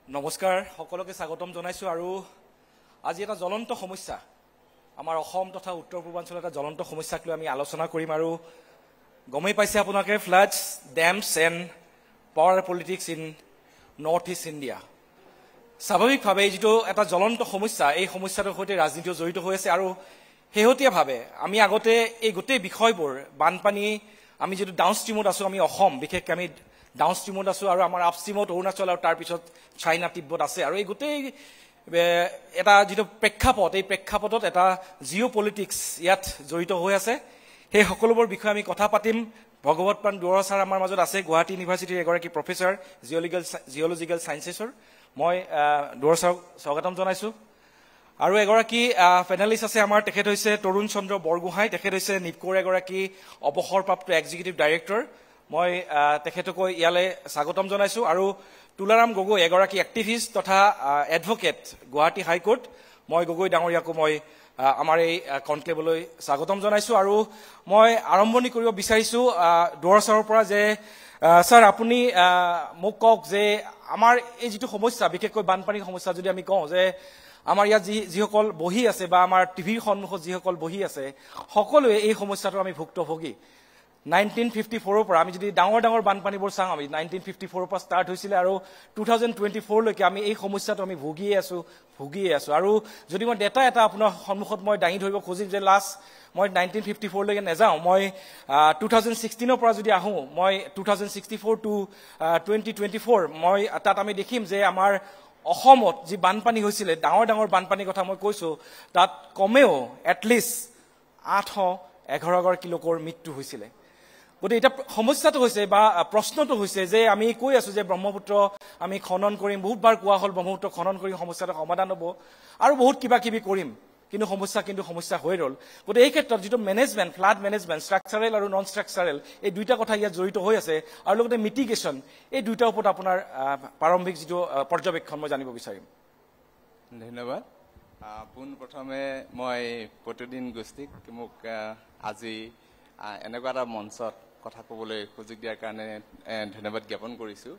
নমস্কাৰ সকলোকে স্বাগতম জনাইছো আৰু আজি এটা জ্বলন্ত সমস্যা আমাৰ অসম তথা উত্তৰ পূৰ্বাঞ্চলৰ এটা জ্বলন্ত সমস্যাক লৈ আমি আলোচনা কৰিম আৰু গমেই পাইছে আপোনালোকে floods dams and power politics in North East India স্বাভাৱিকভাৱে যিটো এটা জ্বলন্ত সমস্যা এই সমস্যাটোৰ সৈতে ৰাজনীতিও জড়িত হৈ আছে আৰু শেহতীয়াভাৱে আমি আগতে এই গোটেই বিষয়বোৰ বানপানী আমি যিটো ডাউন ষ্ট্ৰীমত আছো আমি অসম বিশেষকৈ আমি ডাউন ষ্ট্ৰীমত আছো আৰু আমাৰ আপ ষ্ট্ৰীমত অৰুণাচল আৰু তাৰ পিছত চাইনা তিব্বত আছে আৰু এই গোটেই এটা যিটো প্ৰেক্ষাপট এই প্ৰেক্ষাপটত এটা জিঅ' পলিটিক্স ইয়াত জড়িত হৈ আছে সেই সকলোবোৰ বিষয়ে আমি কথা পাতিম ভগৱত প্ৰাণ দুৱৰা ছাৰ আমাৰ মাজত আছে গুৱাহাটী ইউনিভাৰ্চিটিৰ এগৰাকী প্ৰফেচাৰ জিঅ'লজিকেল ছায়েন্সেছৰ মই দুৱৰা ছাৰক স্বাগতম জনাইছো আৰু এগৰাকী পেনেলিষ্ট আছে আমাৰ তেখেত হৈছে তৰুণ চন্দ্ৰ বৰগোহাঁই তেখেত হৈছে নিপকোৰ এগৰাকী অৱসৰপ্ৰাপ্ত এক্সিকিউটিভ ডাইৰেক্টৰ মই তেখেতকৈ ইয়ালৈ স্বাগতম জনাইছো আৰু তুলাৰাম গগৈ এগৰাকী এক্টিভিষ্ট তথা এডভকেট গুৱাহাটী হাইকোৰ্ট মই গগৈ ডাঙৰীয়াকো মই আমাৰ এই কনক্লেভলৈ স্বাগতম জনাইছো আৰু মই আৰম্ভণি কৰিব বিচাৰিছো দুৱৰা ছাৰৰ পৰা যে ছাৰ আপুনি মোক কওক যে আমাৰ এই যিটো সমস্যা বিশেষকৈ বানপানীৰ সমস্যা যদি আমি কওঁ যে আমাৰ ইয়াত যিসকল বহি আছে বা আমাৰ টিভিৰ সন্মুখত যিসকল বহি আছে সকলোৱে এই সমস্যাটো আমি ভুক্তভোগী 1954 পৰা আমি যদি ডাঙৰ ডাঙৰ বানপানীবোৰ চাওঁ আমি 1954 পৰা ষ্টাৰ্ট হৈছিলে আৰু 2024 লৈকে আমি এই সমস্যাটো আমি ভুগিয়ে আছো আৰু যদি মই ডেটা এটা আপোনাৰ সন্মুখত মই দাঙি ধৰিব খুজিম যে লাষ্ট মই 1954 লৈকে নাযাওঁ মই 2016 পৰা যদি আহোঁ মই 2064 টু 2024 মই তাত আমি দেখিম যে আমাৰ অসমত যি বানপানী হৈছিলে ডাঙৰ ডাঙৰ বানপানীৰ কথা মই কৈছো তাত কমেও এটলিষ্ট 811 লোকৰ মৃত্যু হৈছিলে গতিকে এটা সমস্যাটো হৈছে বা প্ৰশ্নটো হৈছে যে আমি কৈ আছো যে ব্ৰহ্মপুত্ৰ আমি খনন কৰিম বহুতবাৰ কোৱা হ'ল ব্ৰহ্মপুত্ৰ খনন কৰি সমস্যাটো সমাধান হ'ব আৰু বহুত কিবা কিবি কৰিম কিন্তু সমস্যা হৈ ৰ'ল গতিকে এই ক্ষেত্ৰত যিটো মেনেজমেণ্ট ফ্লাড মেনেজমেণ্ট ষ্ট্ৰাকচাৰেল আৰু নন ষ্ট্ৰাকচাৰেল এই দুইটা কথা ইয়াত জড়িত হৈ আছে আৰু লগতে মিটিগেশ্যন এই দুইটাৰ ওপৰত আপোনাৰ প্ৰাৰম্ভিক যিটো পৰ্যবেক্ষণ মই জানিব বিচাৰিম ধন্যবাদ পোনপ্ৰথমে মই প্ৰতিদিন গোষ্ঠীক মোক আজি এনেকুৱা এটা মঞ্চত কথা ক'বলৈ সুযোগ দিয়াৰ কাৰণে ধন্যবাদ জ্ঞাপন কৰিছোঁ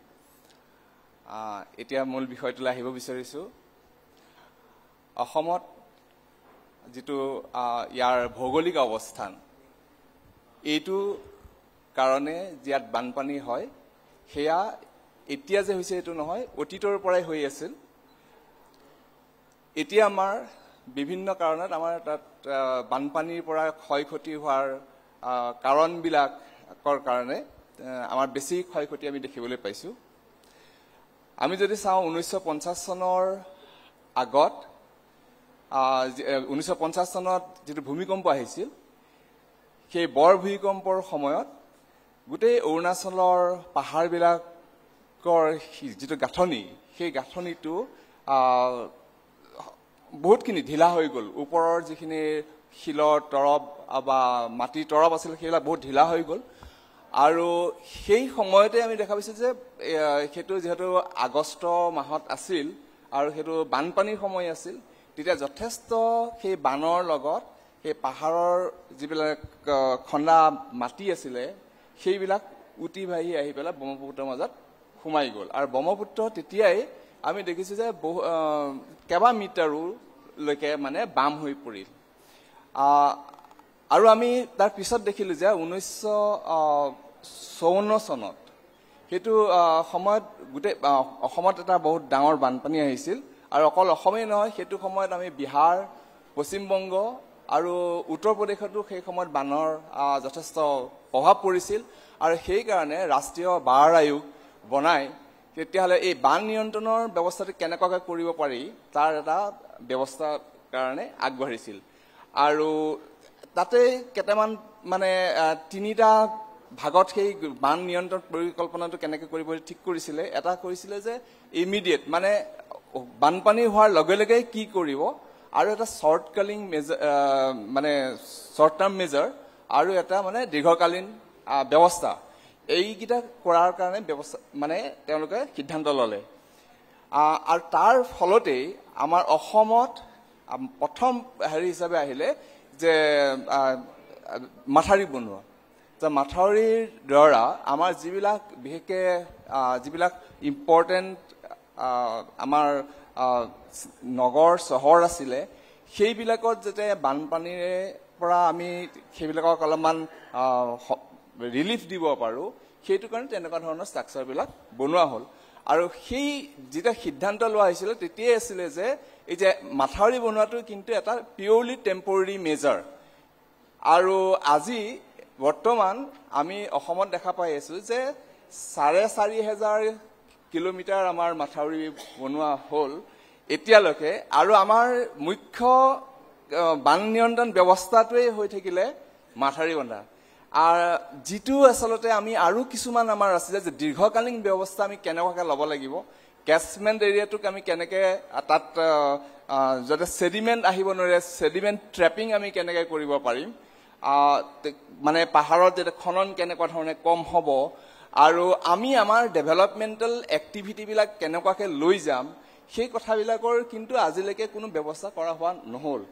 এতিয়া মূল বিষয়টোলৈ আহিব বিচাৰিছোঁ অসমত যিটো ইয়াৰ ভৌগোলিক অৱস্থান এইটো কাৰণে ইয়াত বানপানী হয় সেয়া এতিয়া যে হৈছে এইটো নহয় অতীতৰ পৰাই হৈ আছিল এতিয়া আমাৰ বিভিন্ন কাৰণত আমাৰ তাত বানপানীৰ পৰা ক্ষয়ক্ষতি হোৱাৰ কাৰণবিলাকৰ কাৰণে আমাৰ বেছি ক্ষয়ক্ষতি আমি দেখিবলৈ পাইছোঁ আমি যদি চাওঁ 1950 চনৰ আগত 1950 চনত যিটো ভূমিকম্প আহিছিল সেই বৰ ভূমিকম্পৰ সময়ত গোটেই অৰুণাচলৰ পাহাৰবিলাকৰ যিটো গাঁথনি সেই গাঁথনিটো বহুতখিনি ঢিলা হৈ গ'ল ওপৰৰ যিখিনি শিলৰ তৰপ বা মাটিৰ তৰপ আছিল সেইবিলাক বহুত ঢিলা হৈ গ'ল আৰু সেই সময়তে আমি দেখা পাইছোঁ যে সেইটো যিহেতু আগষ্ট মাহত আছিল আৰু সেইটো বানপানীৰ সময় আছিল তেতিয়া যথেষ্ট সেই বানৰ লগত সেই পাহাৰৰ যিবিলাক খন্দা মাটি আছিলে সেইবিলাক উটি ভাহি আহি পেলাই ব্ৰহ্মপুত্ৰৰ মাজত সোমাই গ'ল আৰু ব্ৰহ্মপুত্ৰ তেতিয়াই আমি দেখিছোঁ যে কেইবা মিটাৰলৈকে মানে বাম হৈ পৰিল আৰু আমি তাৰ পিছত দেখিলোঁ যে 1954 চনত সেইটো সময়ত গোটেই অসমত এটা বহুত ডাঙৰ বানপানী আহিছিল আৰু অকল অসমেই নহয় সেইটো সময়ত আমি বিহাৰ পশ্চিমবংগ আৰু উত্তৰ প্ৰদেশতো সেই সময়ত বানৰ যথেষ্ট প্ৰভাৱ পৰিছিল আৰু সেইকাৰণে ৰাষ্ট্ৰীয় বাৰ আয়োগ বনাই তেতিয়াহ'লে এই বান নিয়ন্ত্ৰণৰ ব্যৱস্থাটো কেনেকুৱাকৈ কৰিব পাৰি তাৰ এটা ব্যৱস্থাৰ কাৰণে আগবাঢ়িছিল আৰু তাতে কেইটামান মানে তিনিটা ভাগত সেই বান নিয়ন্ত্ৰণ পৰিকল্পনাটো কেনেকৈ কৰিব ঠিক কৰিছিলে এটা কৰিছিলে যে ইমিডিয়েট মানে বানপানী হোৱাৰ লগে লগে কি কৰিব আৰু এটা শ্বৰ্টকালীন মেজাৰ মানে শ্বৰ্ট টাৰ্ম মেজাৰ আৰু এটা মানে দীৰ্ঘকালীন ব্যৱস্থা এইকেইটা কৰাৰ কাৰণে ব্যৱস্থা মানে তেওঁলোকে সিদ্ধান্ত ল'লে আৰু তাৰ ফলতেই আমাৰ অসমত প্ৰথম হিচাপে আহিলে যে মাথাউৰি বনোৱা যে মাথাউৰিৰ দ্বাৰা আমাৰ যিবিলাক বিশেষকৈ যিবিলাক ইম্পৰ্টেণ্ট আমাৰ নগৰ চহৰ আছিলে সেইবিলাকত যাতে বানপানীৰে পৰা আমি সেইবিলাকক অলপমান ৰিলিফ দিব পাৰোঁ সেইটো কাৰণে তেনেকুৱা ধৰণৰ ষ্ট্ৰাকচাৰবিলাক বনোৱা হ'ল আৰু সেই যেতিয়া সিদ্ধান্ত লোৱা হৈছিল তেতিয়াই আছিলে যে এই যে মাথাউৰি বনোৱাটো কিন্তু এটা পিয়ৰলি টেম্পৰৰী মেজাৰ আৰু আজি বৰ্তমান আমি অসমত দেখা পাই আছো যে 4,500 কিলোমিটাৰ আমাৰ মাথাউৰি বনোৱা হ'ল এতিয়ালৈকে আৰু আমাৰ মুখ্য বান নিয়ন্ত্ৰণ ব্যৱস্থাটোৱেই হৈ থাকিলে মাথাউৰি বন্ধা আৰু যিটো আচলতে আমি আৰু কিছুমান আমাৰ আছিলে যে দীৰ্ঘকালীন ব্যৱস্থা আমি কেনেকুৱাকৈ ল'ব লাগিব কেচমেণ্ট এৰিয়াটোক আমি কেনেকৈ তাত যাতে ছেডিমেণ্ট আহিব নোৱাৰে ছেডিমেণ্ট ট্ৰেপিং আমি কেনেকৈ কৰিব পাৰিম মানে পাহাৰত যাতে খনন কেনেকুৱা ধৰণে কম হ'ব আৰু আমি আমাৰ ডেভেলপমেণ্টেল এক্টিভিটিবিলাক কেনেকুৱাকৈ লৈ যাম সেই কথাবিলাকৰ কিন্তু আজিলৈকে কোনো ব্যৱস্থা কৰা হোৱা নহ'ল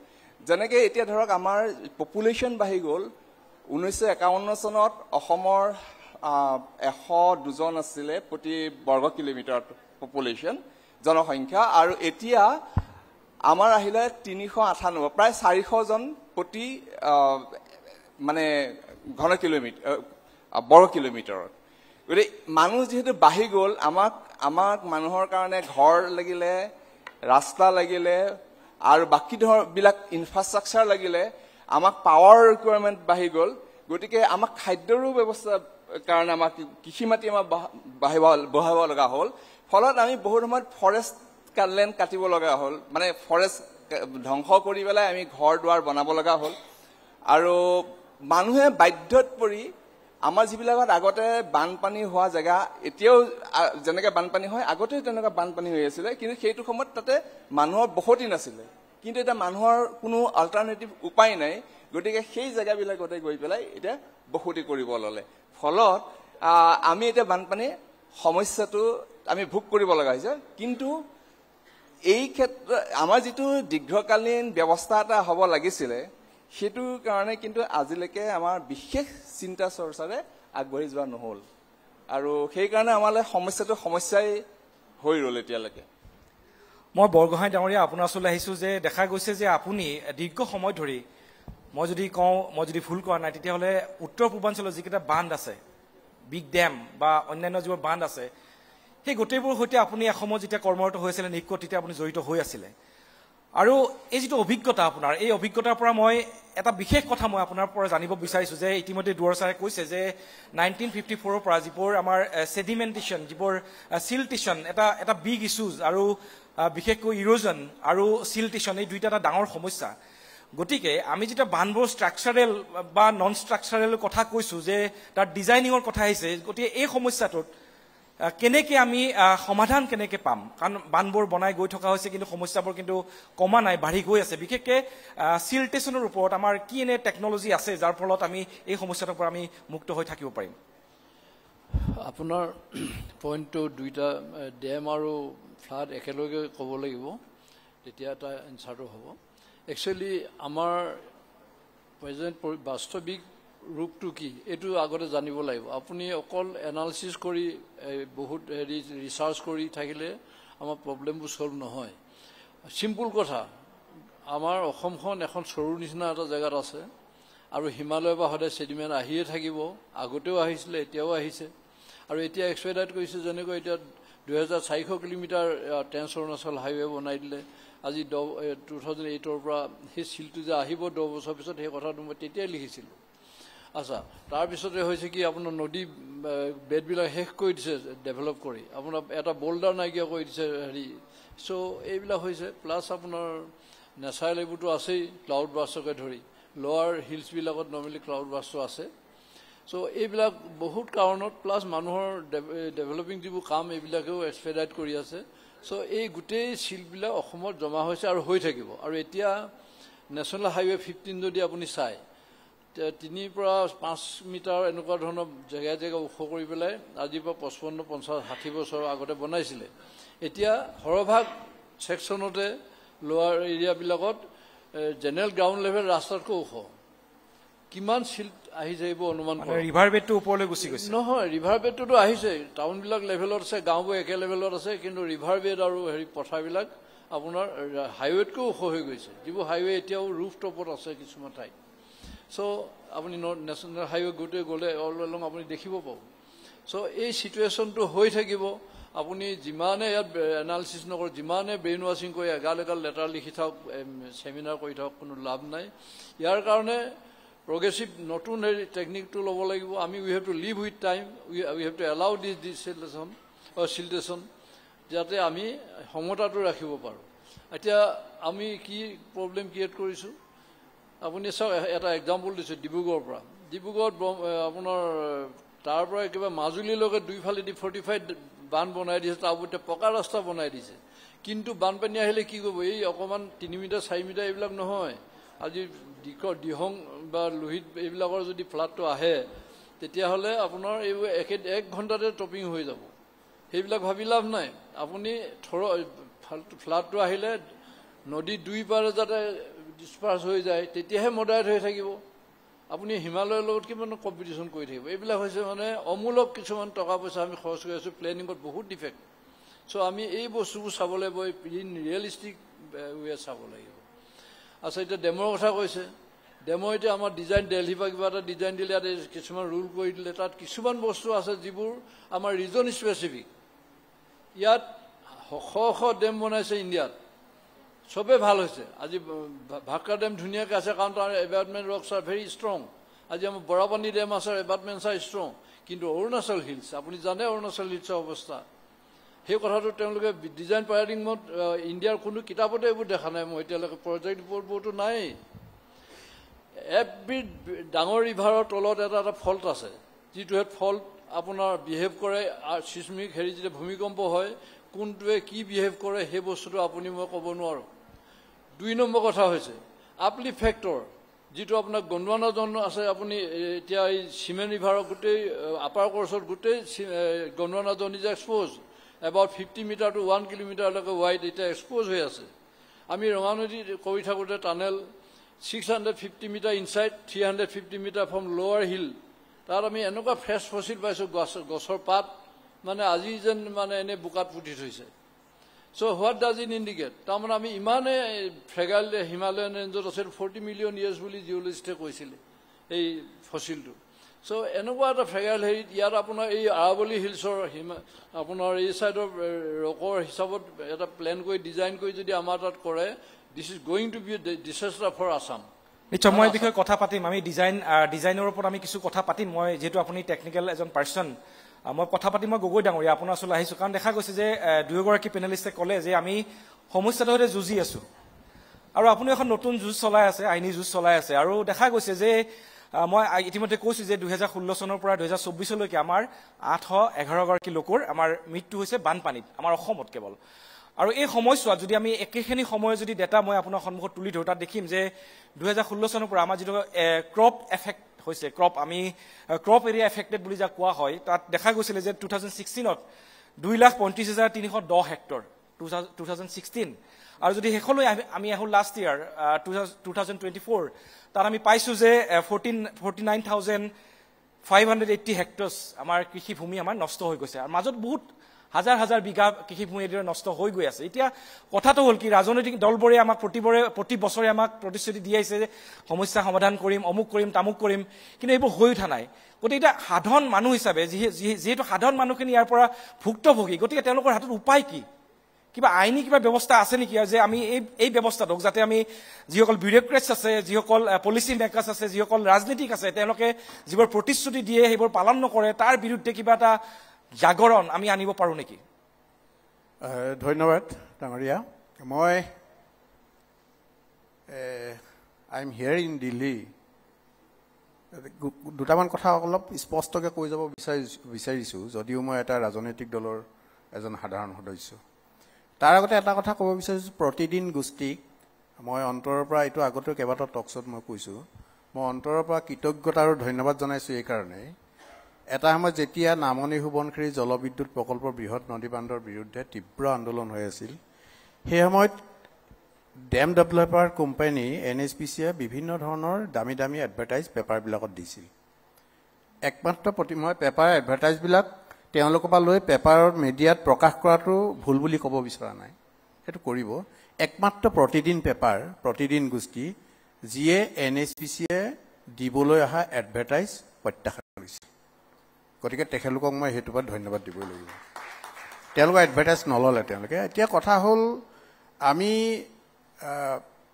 যেনেকৈ এতিয়া ধৰক আমাৰ পপুলেশ্যন বাঢ়ি গ'ল 1951 চনত অসমৰ 102 জন আছিলে প্ৰতি বৰ্গ কিলোমিটাৰত পপুলেশ্যন জনসংখ্যা আৰু এতিয়া আমাৰ আহিলে 398 প্ৰায় 400 জন প্ৰতি মানে ঘন কিলোমিটাৰ বৰ্গ কিলোমিটাৰত গতিকে মানুহ যিহেতু বাঢ়ি গ'ল আমাক মানুহৰ কাৰণে ঘৰ লাগিলে ৰাস্তা লাগিলে আৰু বাকী ধৰবিলাক ইনফ্ৰাষ্ট্ৰাকচাৰ লাগিলে আমাক পাৱাৰ ৰিকুৱাৰমেণ্ট বাঢ়ি গ'ল গতিকে আমাক খাদ্যৰো ব্যৱস্থা কাৰণে আমাক কৃষি মাটি আমাক বঢ়াব লগা হ'ল ফলত আমি বহুত সময়ত ফৰেষ্ট লেণ্ড কাটিব লগা হ'ল মানে ফৰেষ্ট ধ্বংস কৰি পেলাই আমি ঘৰ দুৱাৰ বনাব লগা হ'ল আৰু মানুহে বাধ্যত পৰি আমাৰ যিবিলাকত আগতে বানপানী হোৱা জেগা এতিয়াও যেনেকৈ বানপানী হয় আগতেও তেনেকুৱা বানপানী হৈ আছিলে কিন্তু সেইটো সময়ত তাতে মানুহৰ বসতি নাছিলে কিন্তু এতিয়া মানুহৰ কোনো অল্টাৰনেটিভ উপায় নাই গতিকে সেই জেগাবিলাকতে গৈ পেলাই এতিয়া বসতি কৰিব ল'লে ফলত আমি এতিয়া বানপানী সমস্যাটো আমি ভোগ কৰিব লগা হৈছে কিন্তু এই ক্ষেত্ৰত আমাৰ যিটো দীৰ্ঘকালীন ব্যৱস্থা এটা হ'ব লাগিছিলে সেইটো কাৰণে কিন্তু আজিলৈকে আমাৰ বিশেষ চিন্তা চৰ্চাৰে আগবাঢ়ি যোৱা নহ'ল আৰু সেইকাৰণে আমালৈ সমস্যাই হৈ ৰ'ল এতিয়ালৈকে মই বৰগোহাঁই ডাঙৰীয়া আপোনাৰ ওচৰলৈ আহিছোঁ যে দেখা গৈছে যে আপুনি দীৰ্ঘ সময় ধৰি মই যদি ভুল কৰা নাই তেতিয়াহ'লে উত্তৰ পূৰ্বাঞ্চলৰ যিকেইটা বান্ধ আছে বিগ ডেম বা অন্যান্য যিবোৰ বান্ধ আছে সেই গোটেইবোৰৰ সৈতে আপুনি এসময়ত যেতিয়া কৰ্মৰত হৈ আছিলে নিকট তেতিয়া আপুনি জড়িত হৈ আছিলে আৰু এই যিটো অভিজ্ঞতা আপোনাৰ এই অভিজ্ঞতাৰ পৰা মই এটা বিশেষ কথা মই আপোনাৰ পৰা জানিব বিচাৰিছোঁ যে ইতিমধ্যে দুৱৰ ছাৰে কৈছে যে 1954ৰ পৰা যিবোৰ আমাৰ ছেডিমেণ্টেশ্যন যিবোৰ চিলটেশ্যন এটা বিগ ইছ্যুজ আৰু বিশেষকৈ ইৰোজন আৰু চিলটেশ্যন এই দুইটা এটা ডাঙৰ সমস্যা গতিকে আমি যেতিয়া বান্ধবোৰ ষ্ট্ৰাকচাৰেল বা নন ষ্ট্ৰাকচাৰেল কথা কৈছোঁ যে তাৰ ডিজাইনিঙৰ কথা আহিছে গতিকে এই সমস্যাটোত কেনেকৈ আমি সমাধান কেনেকৈ পাম কাৰণ বান্ধবোৰ বনাই গৈ থকা হৈছে কিন্তু সমস্যাবোৰ কিন্তু কমা নাই বাঢ়ি গৈ আছে বিশেষকৈ চিলটেশ্যনৰ ওপৰত আমাৰ কি এনে টেকনলজি আছে যাৰ ফলত আমি এই সমস্যাটোৰ পৰা আমি মুক্ত হৈ থাকিব পাৰিম আপোনাৰ পইণ্টটো দুইটা ডেম আৰু ফ্লাড একেলগে ক'ব লাগিব তেতিয়া এটা এনচাৰটো হ'ব একচুৱেলি আমাৰ প্ৰেজেণ্ট বাস্তৱিক ৰূপটো কি এইটো আগতে জানিব লাগিব আপুনি অকল এনালিচিছ কৰি বহুত ৰিচাৰ্চ কৰি থাকিলে আমাৰ প্ৰব্লেমবোৰ ছল্ভ নহয় চিম্পুল কথা আমাৰ অসমখন এখন চৰুৰ নিচিনা এটা জেগাত আছে আৰু হিমালয়ৰ পৰা সদায় ছেডিমেণ্ট আহিয়ে থাকিব আগতেও আহিছিলে এতিয়াও আহিছে আৰু এতিয়া এক্সপেডাইট কৰিছে যেনেকৈ এতিয়া 2400 কিলোমিটাৰ ট্ৰেন্স অৰুণাচল হাইৱে বনাই দিলে আজি 2008ৰ পৰা সেই চিলটো যে আহিব 10 বছৰ পিছত সেই কথাটো মই তেতিয়াই লিখিছিলোঁ আচ্ছা তাৰপিছতে হৈছে কি আপোনাৰ নদী বেডবিলাক শেষ কৰি দিছে ডেভেলপ কৰি আপোনাৰ এটা বল্ডাৰ নাইকিয়া কৰি দিছে হেৰি চ' এইবিলাক হৈছে প্লাছ আপোনাৰ নেচাৰেল এইবোৰতো আছেই ক্লাউড বাষ্টকে ধৰি লোৱাৰ হিলছবিলাকত নৰ্মেলি ক্লাউড বাষ্টটো আছে চ' এইবিলাক বহুত কাৰণত প্লাছ মানুহৰ ডেভেলপিং যিবোৰ কাম এইবিলাকেও এক্সপেডাইট কৰি আছে চ' এই গোটেই চিলবিলাক অসমত জমা হৈছে আৰু হৈ থাকিব আৰু এতিয়া নেশ্যনেল হাইৱে 15 যদি আপুনি চায় 3 পৰা 5 মিটাৰ এনেকুৱা ধৰণৰ জেগাই জেগা ওখ কৰি পেলাই আজিৰ পৰা 55, 50, 60 বছৰ আগতে বনাইছিলে এতিয়া সৰহভাগ ছেকশ্যনতে লোৱাৰ এৰিয়াবিলাকত জেনেৰেল গ্ৰাউণ্ড লেভেল ৰাস্তাতকৈ ওখ কিমান চিল আহিছে এইবোৰ অনুমান মানে ৰিভাৰ বেডটো ওপৰলৈ গুচি গৈছে নহয় ৰিভাৰ বেডটোতো আহিছে টাউনবিলাক লেভেলত আছে গাঁওবোৰ একে লেভেলত আছে কিন্তু ৰিভাৰ বেড আৰু হেৰি পথাৰবিলাক আপোনাৰ হাইৱেতকৈও ওখ হৈ গৈছে যিবোৰ হাইৱে এতিয়াও ৰুফ টপত আছে কিছুমান ঠাইত চ' আপুনি নেশ্যনেল হাইৱে গোটেই গ'লে অল এলং আপুনি দেখিব পাব চ' এই চিটুৱেশ্যনটো হৈ থাকিব আপুনি যিমানে ইয়াত এনালিচিছ নকৰক যিমানে ব্ৰেইন ৱাশ্বিং কৰি এগাল এগাল লেটাৰ লিখি থাকক ছেমিনাৰ কৰি থাকক কোনো লাভ নাই ইয়াৰ কাৰণে progressive নতুন হেৰি টেকনিকটো ল'ব লাগিব আমি we have to live with time we have to allow this siltation যাতে আমি সমতাটো ৰাখিব পাৰোঁ এতিয়া আমি কি প্ৰব্লেম ক্ৰিয়েট কৰিছোঁ আপুনি চাওক এটা এক্সাম্পল দিছোঁ ডিব্ৰুগড়ৰ পৰা ডিব্ৰুগড়ত আপোনাৰ তাৰ পৰা একেবাৰে মাজুলীলৈকে দুইফালেদি 45 বান বনাই দিছে তাৰ ওপৰতে পকা ৰাস্তা বনাই দিছে কিন্তু বানপানী আহিলে কি কৰিব এই অকণমান 3 মিটাৰ 4 মিটাৰ এইবিলাক নহয় আজি দিহং বা লোহিত এইবিলাকৰ যদি ফ্লাডটো আহে তেতিয়াহ'লে আপোনাৰ এইবোৰ এক ঘণ্টাতে টপিং হৈ যাব সেইবিলাক ভাবি লাভ নাই আপুনি ফ্লাডটো আহিলে নদী দুই পাৰে যাতে ডিছপাৰ্চ হৈ যায় তেতিয়াহে মডাৰেট হৈ থাকিব আপুনি হিমালয়ৰ লগত কিমান কম্পিটিশ্যন কৰি থাকিব এইবিলাক হৈছে মানে অমূলক কিছুমান টকা পইচা আমি খৰচ কৰি আছোঁ প্লেনিঙত বহুত ডিফেক্ট চ' আমি এই বস্তুবোৰ চাব লাগিব ইন ৰিয়েলিষ্টিক ৱে চাব লাগিব আচ্ছা এতিয়া ডেমৰ কথা কৈছে ডেম এতিয়া আমাৰ ডিজাইন দেলহিৰ পৰা কিবা এটা ডিজাইন দিলে ইয়াত কিছুমান ৰুল কৰি দিলে তাত কিছুমান বস্তু আছে যিবোৰ আমাৰ ৰিজন স্পেচিফিক ইয়াত শ ডেম বনাইছে ইণ্ডিয়াত চবেই ভাল হৈছে আজি ভাক্ৰা ডেম ধুনীয়াকৈ আছে কাৰণ তাৰ এবাৰ্টমেণ্ট ৰকছ আৰ ভেৰি ষ্ট্ৰং আজি আমাৰ বৰাপানী ডেম আছে এবাৰ্টমেণ্টছ আৰ ষ্ট্ৰং কিন্তু অৰুণাচল হিলছ আপুনি জানে অৰুণাচল হিলছৰ অৱস্থা সেই কথাটো তেওঁলোকে ডিজাইন পেৰাডিংমত ইণ্ডিয়াৰ কোনো কিতাপতে এইবোৰ দেখা নাই মই এতিয়ালৈকে প্ৰজেক্ট ৰিপৰ্টবোৰতো নাই এভৰি ডাঙৰ ৰিভাৰৰ তলত এটা ফল্ট আছে যিটোহে ফল্ট আপোনাৰ বিহেভ কৰে চিছমিক হেৰি যেতিয়া ভূমিকম্প হয় কোনটোৱে কি বিহেভ কৰে সেই বস্তুটো আপুনি মই ক'ব নোৱাৰোঁ 2 নম্বৰ কথা হৈছে আপলিফ্ট ফেক্টৰ যিটো আপোনাৰ গণ্ডৱানা জন আছে আপুনি এতিয়া এই চিমেণ্ট ৰিভাৰৰ গোটেই আপাৰ কৰ্চত গোটেই Gondwana John is expose about 50 metre two 1 কিলোমিটাৰলৈকে wide এতিয়া এক্সপ'জ হৈ আছে আমি ৰঙানদী কৰি থাকোঁতে tunnel 650 metre inside 350 metre from লোৱাৰ হিল তাত আমি এনেকুৱা ফ্ৰেছ ফচিল পাইছোঁ গছৰ পাত মানে আজি যেন মানে এনে বোকাত পুতি থৈছে চ' হোৱাট ডাজ ইট ইণ্ডিকেট তাৰমানে আমি ইমানে ফ্ৰেগাইল হিমালয়ান ৰেঞ্জত আছে 40 মিলিয়ন ইয়াৰ্ছ বুলি জিঅ'লজিষ্টে কৈছিলে এই ফচিলটো চ' এনেকুৱা এটা ফ্ৰেগাইল হেৰিত ইয়াত আপোনাৰ এই আৰাৱলী হিলছৰ আপোনাৰ এই ছাইডৰ ৰকৰ হিচাপত এটা প্লেন কৰি ডিজাইন কৰি যদি আমাৰ তাত কৰে this is going to be disaster for Assam নিশ্চয় মই এই বিষয়ে কথা পাতিম আমি ডিজাইনৰ ওপৰত আমি কিছু কথা পাতিম মই যিহেতু আপুনি টেকনিকেল এজন পাৰ্চন মই কথা পাতিম মই গগৈ ডাঙৰীয়া আপোনাৰ ওচৰলৈ আহিছোঁ কাৰণ দেখা গৈছে যে দুয়োগৰাকী পেনেলিষ্টে ক'লে যে আমি সমস্যাটোৰ সৈতে যুঁজি আছোঁ আৰু আপুনি এখন নতুন যুঁজ চলাই আছে আইনী যুঁজ চলাই আছে আৰু দেখা গৈছে যে মই ইতিমধ্যে কৈছোঁ যে 2016 চনৰ পৰা 2024লৈকে আমাৰ 811গৰাকী লোকৰ আমাৰ মৃত্যু হৈছে বানপানীত আমাৰ অসমত কেৱল আৰু এই সময়ছোৱাত যদি আমি একেখিনি সময় যদি ডেটা মই আপোনাৰ সন্মুখত তুলি ধৰোঁ তাত দেখিম যে 2016 চনৰ পৰা আমাৰ যিটো ক্ৰপ এফেক্ট হৈছে ক্ৰপ এৰিয়া এফেক্টেড বুলি যাক কোৱা হয় তাত দেখা গৈছিলে যে 2016ত 2,35,310 হেক্টৰ 2016 আৰু যদি শেষলৈ আমি আহোঁ লাষ্ট ইয়াৰ 2024 তাত আমি পাইছোঁ যে 49,580 হেক্টৰ্ছ আমাৰ কৃষিভূমি আমাৰ নষ্ট হৈ গৈছে আৰু মাজত বহুত হাজাৰ বিঘা কৃষিভূমি এদৰে নষ্ট হৈ গৈ আছে এতিয়া কথাটো হ'ল কি ৰাজনৈতিক দলবোৰে আমাক প্ৰতি বছৰে আমাক প্ৰতিশ্ৰুতি দি আহিছে যে সমস্যা সমাধান কৰিম অমুক কৰিম তামুক কৰিম কিন্তু এইবোৰ হৈ উঠা নাই গতিকে এতিয়া সাধাৰণ মানুহ হিচাপে যিহেতু সাধাৰণ মানুহখিনি ইয়াৰ পৰা ভুক্তভোগী গতিকে তেওঁলোকৰ হাতত উপায় কি কিবা আইনী কিবা ব্যৱস্থা আছে নেকি যে আমি এই ব্যৱস্থাটোক যাতে আমি যিসকল বিউৰক্ৰেটছ আছে যিসকল পলিচি মেকাৰ্ছ আছে যিসকল ৰাজনীতিক আছে তেওঁলোকে যিবোৰ প্ৰতিশ্ৰুতি দিয়ে সেইবোৰ পালন নকৰে তাৰ বিৰুদ্ধে কিবা এটা জাগৰণ আমি আনিব পাৰোঁ নেকি ধন্যবাদ ডাঙৰীয়া মই I am here in Delhi দুটামান কথা অলপ স্পষ্টকৈ কৈ যাব বিচাৰিছোঁ যদিও মই এটা ৰাজনৈতিক দলৰ এজন সাধাৰণ সদস্য তাৰ আগতে এটা কথা ক'ব বিচাৰিছোঁ প্ৰতিদিন গোষ্ঠীক মই অন্তৰৰ পৰা এইটো আগতেও কেইবাটাও টকশ্বত মই কৈছোঁ মই অন্তৰৰ পৰা কৃতজ্ঞতা আৰু ধন্যবাদ জনাইছোঁ এইকাৰণে এটা সময়ত যেতিয়া নামনি সোৱণশিৰি জলবিদ্যুৎ প্ৰকল্পৰ বৃহৎ নদী বান্ধৰ বিৰুদ্ধে তীব্ৰ আন্দোলন হৈ আছিল সেই সময়ত ডেম ডেভেলপাৰ কোম্পানী NHPCয়ে বিভিন্ন ধৰণৰ দামী এডভাৰটাইজ পেপাৰবিলাকত দিছিল একমাত্ৰ মই পেপাৰ এডভাৰটাইজবিলাক তেওঁলোকৰ পৰা লৈ পেপাৰত মিডিয়াত প্ৰকাশ কৰাটো ভুল বুলি ক'ব বিচৰা নাই, সেইটো কৰিব। একমাত্ৰ প্ৰতিদিন পেপাৰ, প্ৰতিদিন গোষ্ঠী যিয়ে NHPCয়ে দিবলৈ অহা এডভাৰটাইজ প্ৰত্যাখ্যান কৰিছে। গতিকে তেখেতলোকক মই সেইটোৰ পৰা ধন্যবাদ দিবই লাগিব। তেওঁলোকৰ এডভাৰটাইজ নল'লে তেওঁলোকে। এতিয়া কথা হ'ল আমি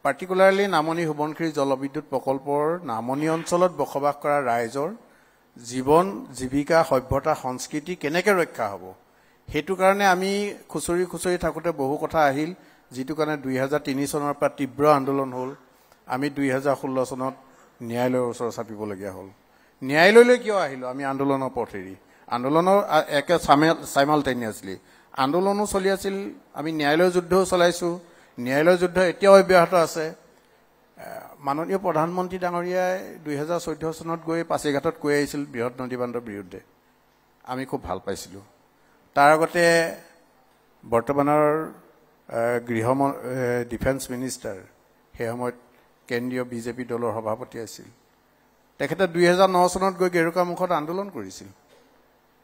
পাৰ্টিকুলাৰলি নামনি সোৱণশিৰি জলবিদ্যুৎ প্ৰকল্পৰ নামনি অঞ্চলত বসবাস কৰা ৰাইজৰ জীৱন জীৱিকা সভ্যতা সংস্কৃতি কেনেকৈ ৰক্ষা হ'ব, সেইটো কাৰণে আমি খুচৰি থাকোঁতে বহু কথা আহিল, যিটো কাৰণে 2003 চনৰ পৰা তীব্ৰ আন্দোলন হ'ল। আমি 2016 চনত ন্যায়ালয়ৰ ওচৰত চাপিবলগীয়া হ'ল। ন্যায়ালয়লৈ কিয় আহিলোঁ? আমি আন্দোলনৰ পথ এৰি, আন্দোলনৰ একে চাইমালটেনিয়াছলি আন্দোলনো চলি আছিল, আমি ন্যায়ালয়ৰ যুদ্ধও চলাইছোঁ, ন্যায়ালয়ৰ যুদ্ধ এতিয়াও অব্যাহত আছে। মাননীয় প্ৰধানমন্ত্ৰী ডাঙৰীয়াই 2014 চনত গৈ পাছিঘাটত কৈ আহিছিল বৃহৎ নদীবান্ধৰ বিৰুদ্ধে, আমি খুব ভাল পাইছিলোঁ। তাৰ আগতে বৰ্তমানৰ ডিফেন্স মিনিষ্টাৰ, সেই সময়ত কেন্দ্ৰীয় BJP দলৰ সভাপতি আছিল, তেখেতে 2009 চনত গৈ গেৰুকামুখত আন্দোলন কৰিছিল।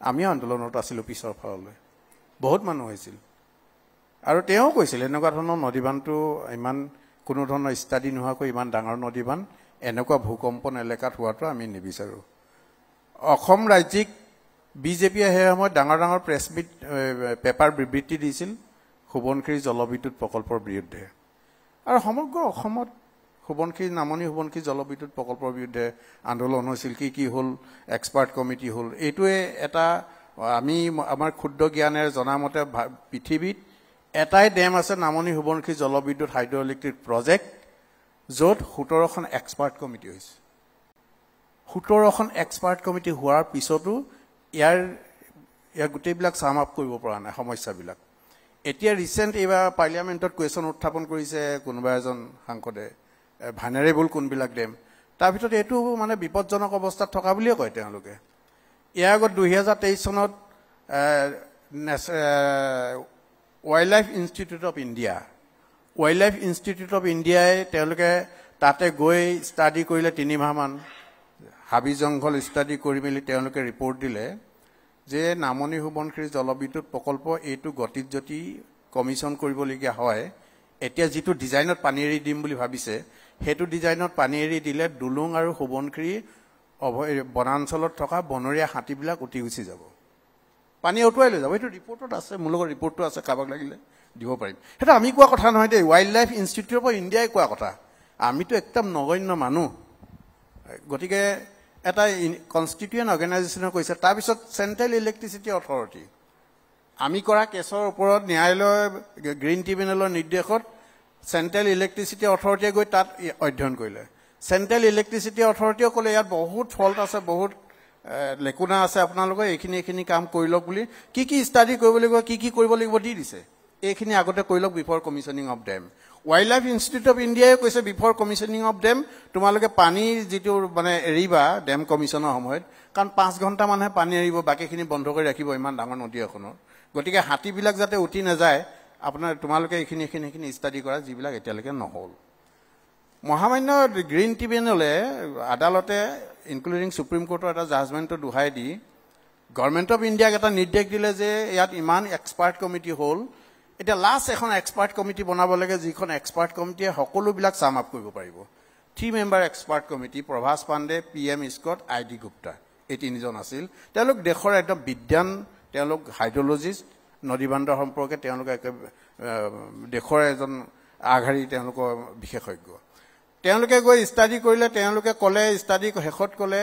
আমিও আন্দোলনত আছিলোঁ পিছৰ ফাললৈ, বহুত মানুহ হৈছিল। আৰু তেওঁ কৈছিল এনেকুৱা ধৰণৰ নদীবান্ধটো ইমান কোনো ধৰণৰ ষ্টাডি নোহোৱাকৈ ইমান ডাঙৰ নদীবান্ধ এনেকুৱা ভূকম্পন এলেকাত হোৱাটো আমি নিবিচাৰোঁ। অসম ৰাজ্যিক BJPয়ে সেই সময়ত ডাঙৰ ডাঙৰ প্ৰেছ মিট পেপাৰ বিবৃতি দিছিল সোৱণশিৰি জলবিদ্যুৎ প্ৰকল্পৰ বিৰুদ্ধে। আৰু সমগ্ৰ অসমত নামনি সোৱণশিৰি জলবিদ্যুৎ প্ৰকল্পৰ বিৰুদ্ধে আন্দোলন হৈছিল। কি হ'ল, এক্সপাৰ্ট কমিটি হ'ল। এইটোৱে এটা আমি আমাৰ ক্ষুদ্ৰ জ্ঞানেৰে জনামতে পৃথিৱীত এটাই ডেম আছে নামনি সোৱণশিৰি জলবিদ্যুৎ হাইড্ৰ ইলেক্ট্ৰিক প্ৰজেক্ট, য'ত 17খন এক্সপাৰ্ট কমিটি হৈছে। 17খন এক্সপাৰ্ট কমিটি হোৱাৰ পিছতো ইয়াৰ গোটেইবিলাক চাম আপ কৰিব পৰা নাই সমস্যাবিলাক। এতিয়া ৰিচেণ্ট এইবাৰ পাৰ্লিয়ামেণ্টত কুৱেশ্যন উত্থাপন কৰিছে কোনোবা এজন সাংসদে, ভানেৰেবল কোনবিলাক ডেম, তাৰ ভিতৰত এইটো মানে বিপদজনক অৱস্থাত থকা বুলিয়ে কয় তেওঁলোকে। ইয়াৰ আগত 2023 চনত ৱাইল্ড লাইফ ইনষ্টিটিউট অফ ইণ্ডিয়াই তেওঁলোকে তাতে গৈ ষ্টাডি কৰিলে 3 মাহমান, হাবি জংঘল ষ্টাডি কৰি মেলি তেওঁলোকে ৰিপৰ্ট দিলে যে নামনি সোৱণশিৰি জলবিদ্যুৎ প্ৰকল্প এইটো গতিত যদি কমিশ্যন কৰিবলগীয়া হয়, এতিয়া যিটো ডিজাইনত পানী এৰি দিম বুলি ভাবিছে, সেইটো ডিজাইনত পানী এৰি দিলে দুলুং আৰু সোৱণশিৰি বনাঞ্চলত থকা বনৰীয়া হাতীবিলাক উটি গুচি যাব, পানী উটুৱাই লৈ যাব। এইটো ৰিপৰ্টত আছে, মোৰ লগত ৰিপৰ্টটো আছে, কাৰোবাক লাগিলে দিব পাৰিম। সেইটো আমি কোৱা কথা নহয় দেই, ৱাইল্ড লাইফ ইনষ্টিটিউট অফ ইণ্ডিয়াই কোৱা কথা। আমিতো একদম নগণ্য মানুহ। গতিকে এটা কনষ্টিটিউৱেণ্ট অৰ্গেনাইজেশ্যনে কৈছে। তাৰপিছত চেণ্ট্ৰেল ইলেক্ট্ৰিচিটি অথৰিটি, আমি কৰা কেছৰ ওপৰত ন্যায়ালয় গ্ৰীণ ট্ৰিবিউনেলৰ নিৰ্দেশত চেণ্ট্ৰেল ইলেক্ট্ৰিচিটি অথৰিটিয়ে গৈ তাত অধ্যয়ন কৰিলে। চেণ্ট্ৰেল ইলেক্ট্ৰিচিটি অথৰিটিয়ে ক'লে ইয়াত বহুত ফল্ট আছে, বহুত লেকুনা আছে, আপোনালোকে এইখিনি কাম কৰি লওক বুলি। কি ষ্টাডি কৰিব লাগিব, কি কৰিব লাগিব দি দিছে। এইখিনি আগতে কৰি লওক before commissioning of dam. Wildlife institute of ইণ্ডিয়াই কৈছে বিফৰ কমিশ্যনিং অফ ডেম তোমালোকে পানী যিটো মানে এৰিবা ডেম কমিশ্যনৰ সময়ত, কাৰণ 5 ঘণ্টা মানুহে পানী এৰিব, বাকীখিনি বন্ধ কৰি ৰাখিব ইমান ডাঙৰ নদী এখনৰ। গতিকে হাতীবিলাক যাতে উঠি নাযায়, তোমালোকে এইখিনি ষ্টাডি কৰা, যিবিলাক এতিয়ালৈকে নহ'ল। মহামান্য গ্ৰীণ ট্ৰিবিউনেলে আদালতে ইনক্লুডিং সুপ্ৰিম কোৰ্টৰ এটা জাজমেণ্টটো দোহাই দি গভৰ্ণমেণ্ট অফ ইণ্ডিয়াক এটা নিৰ্দেশ দিলে যে ইয়াত ইমান এক্সপাৰ্ট কমিটি হ'ল, এতিয়া লাষ্ট এখন এক্সপাৰ্ট কমিটি বনাব লাগে, যিখন এক্সপাৰ্ট কমিটিয়ে সকলোবিলাক চাম আপ কৰিব পাৰিব। 3 member expert committee, Prabhas Pandey, PM Scott, ID Gupta, এই 3জন আছিল। তেওঁলোক দেশৰ একদম বিদ্যান, তেওঁলোক হাইড্ৰলজিষ্ট, নদীবান্ধৰ সম্পৰ্কে তেওঁলোকে দেশৰ এজন আগশাৰী তেওঁলোকৰ বিশেষজ্ঞ। তেওঁলোকে গৈ ষ্টাডি কৰিলে, তেওঁলোকে ক'লে, ষ্টাডি শেষত ক'লে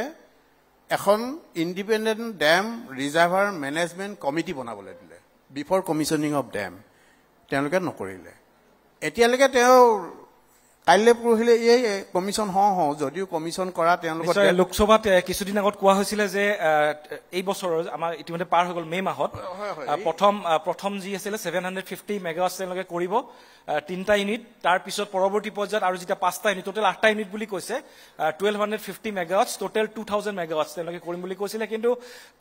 এখন independent dam reservoir management committee বনাবলৈ দিলে বিফৰ কমিশ্যনিং অফ ডেম। তেওঁলোকে নকৰিলে। এতিয়ালৈকে তেওঁ কাইলৈ পৰহিলে এই কমিশ্যন হওঁ যদিও কমিশ্যন কৰা তেওঁলোকৰ লোকসভাত কিছুদিন আগত কোৱা হৈছিলে যে এই বছৰৰ আমাৰ ইতিমধ্যে পাৰ হৈ গ'ল মে' মাহত প্ৰথম যি আছিলে 750 মেগাৱাটছ তেওঁলোকে কৰিব 3টা ইউনিট, তাৰপিছত পৰৱৰ্তী পৰ্যায়ত আৰু যেতিয়া 5টা ইউনিট, টোটেল 8টা ইউনিট বুলি কৈছে, 1250 মেগাৱাটছ, টোটেল 2000 মেগাৱাটছ তেওঁলোকে কৰিম বুলি কৈছিলে। কিন্তু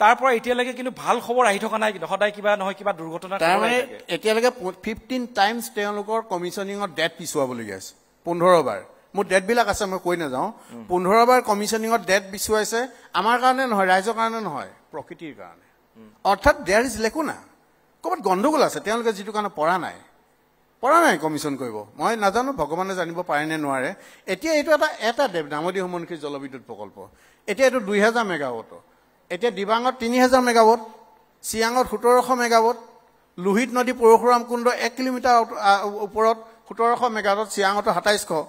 তাৰ পৰা এতিয়ালৈকে কিন্তু ভাল খবৰ আহি থকা নাই, কিন্তু সদায় কিবা নহয় কিবা দুৰ্ঘটনা। তাৰমানে এতিয়ালৈকে 15 টাইমছ তেওঁলোকৰ কমিশ্যনিঙৰ ডেট পিছুৱাবলগীয়া আছে, 15 বাৰ। মোৰ ডেটবিলাক আছে, মই কৈ নাযাওঁ। 15 বাৰ কমিশ্যনিঙত ডেট বিচুৱাইছে, আমাৰ কাৰণে নহয়, ৰাইজৰ কাৰণে নহয়, প্ৰকৃতিৰ কাৰণে। অৰ্থাৎ দেয়াৰ ইজ লেকুনা, ক'ৰবাত গণ্ডগোল আছে, তেওঁলোকে যিটো কাৰণে পৰা নাই কমিশ্যন কৰিব। মই নাজানো, ভগৱানে জানিব পাৰে নে নোৱাৰে। এতিয়া এইটো এটা নামদি সমনশীল জলবিদ্যুৎ প্ৰকল্প, এতিয়া এইটো 2000 মেগাৱাট, এতিয়া দিবাঙত 3000 মেগাৱাট, চিয়াঙত 1700 মেগাৱাট, লোহিত নদী পৰশুৰাম কুণ্ড 1 কিলোমিটাৰ ওপৰত 1700 মেগাৱাট, চিয়াঙতো 2700।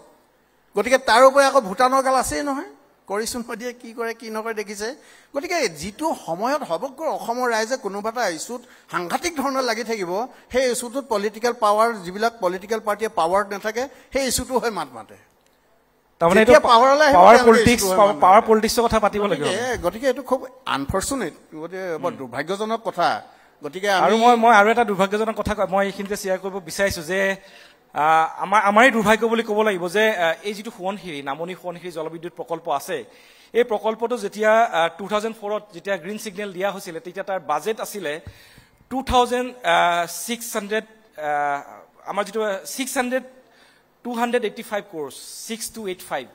গতিকে তাৰ উপৰি আকৌ ভূটানৰ গাল আছেই নহয়, কৰিছো নদীয়ে কি কৰে কি নকৰে দেখিছে। গতিকে যিটো সময়ত সমগ্ৰ অসমৰ ৰাইজে কোনোবা এটা ইছ্যুত সাংঘাতিক ধৰণৰ লাগি থাকিব, সেই ইছ্যুটোত পলিটিকেল পাৱাৰ, যিবিলাক পলিটিকেল পাৰ্টিয়ে পাৱাৰ নাথাকে, সেই ইছ্যুটো হৈ মাত মাতে। গতিকে এইটো খুব আনফৰ্চুনেট, বৰ দুৰ্ভাগ্যজনক কথা। গতিকে আৰু মই আৰু এটা দুৰ্ভাগ্যজনক কথা মই এইখিনিতে শ্বেয়াৰ কৰিব বিচাৰিছো যে আমাৰেই দুৰ্ভাগ্য বুলি ক'ব লাগিব যে এই যিটো সোৱণশিৰি, নামনি সোৱণশিৰি জলবিদ্যুৎ প্ৰকল্প আছে, এই প্ৰকল্পটো যেতিয়া 2004ত যেতিয়া গ্ৰীণ ছিগনেল দিয়া হৈছিলে, তেতিয়া তাৰ বাজেট আছিলে 2,600, আমাৰ যিটো 285 crores, 6,000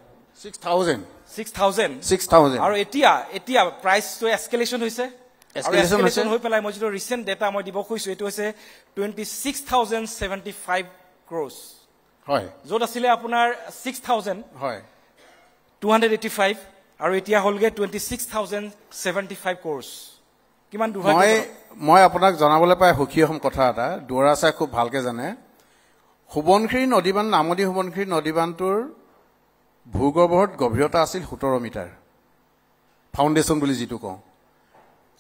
আৰু এতিয়া প্ৰাইচটো এস্কেলেশ্যন হৈছে। হৈ পেলাই মই যিটো ৰিচেণ্ট ডেটা মই দিব খুজিছো, এইটো হৈছে 26,075 crores, হয়, য'ত আছিলে আপোনাৰ 6,285 আৰু এতিয়া হ'লগে 26,075 crores। কিমান দুৰ্ভাগ্য। মই আপোনাক জনাবলৈ পাই সুখী হ'ম কথা এটা, দুৱৰা চাই খুব ভালকে জানে। সোৱণশিৰি নদীবান্ধ, নামদি সোৱণশিৰি নদীবান্ধটোৰ ভূগৰ্ভত গভীৰতা আছিল 17 মিটাৰ, ফাউণ্ডেশ্যন বুলি যিটো কওঁ।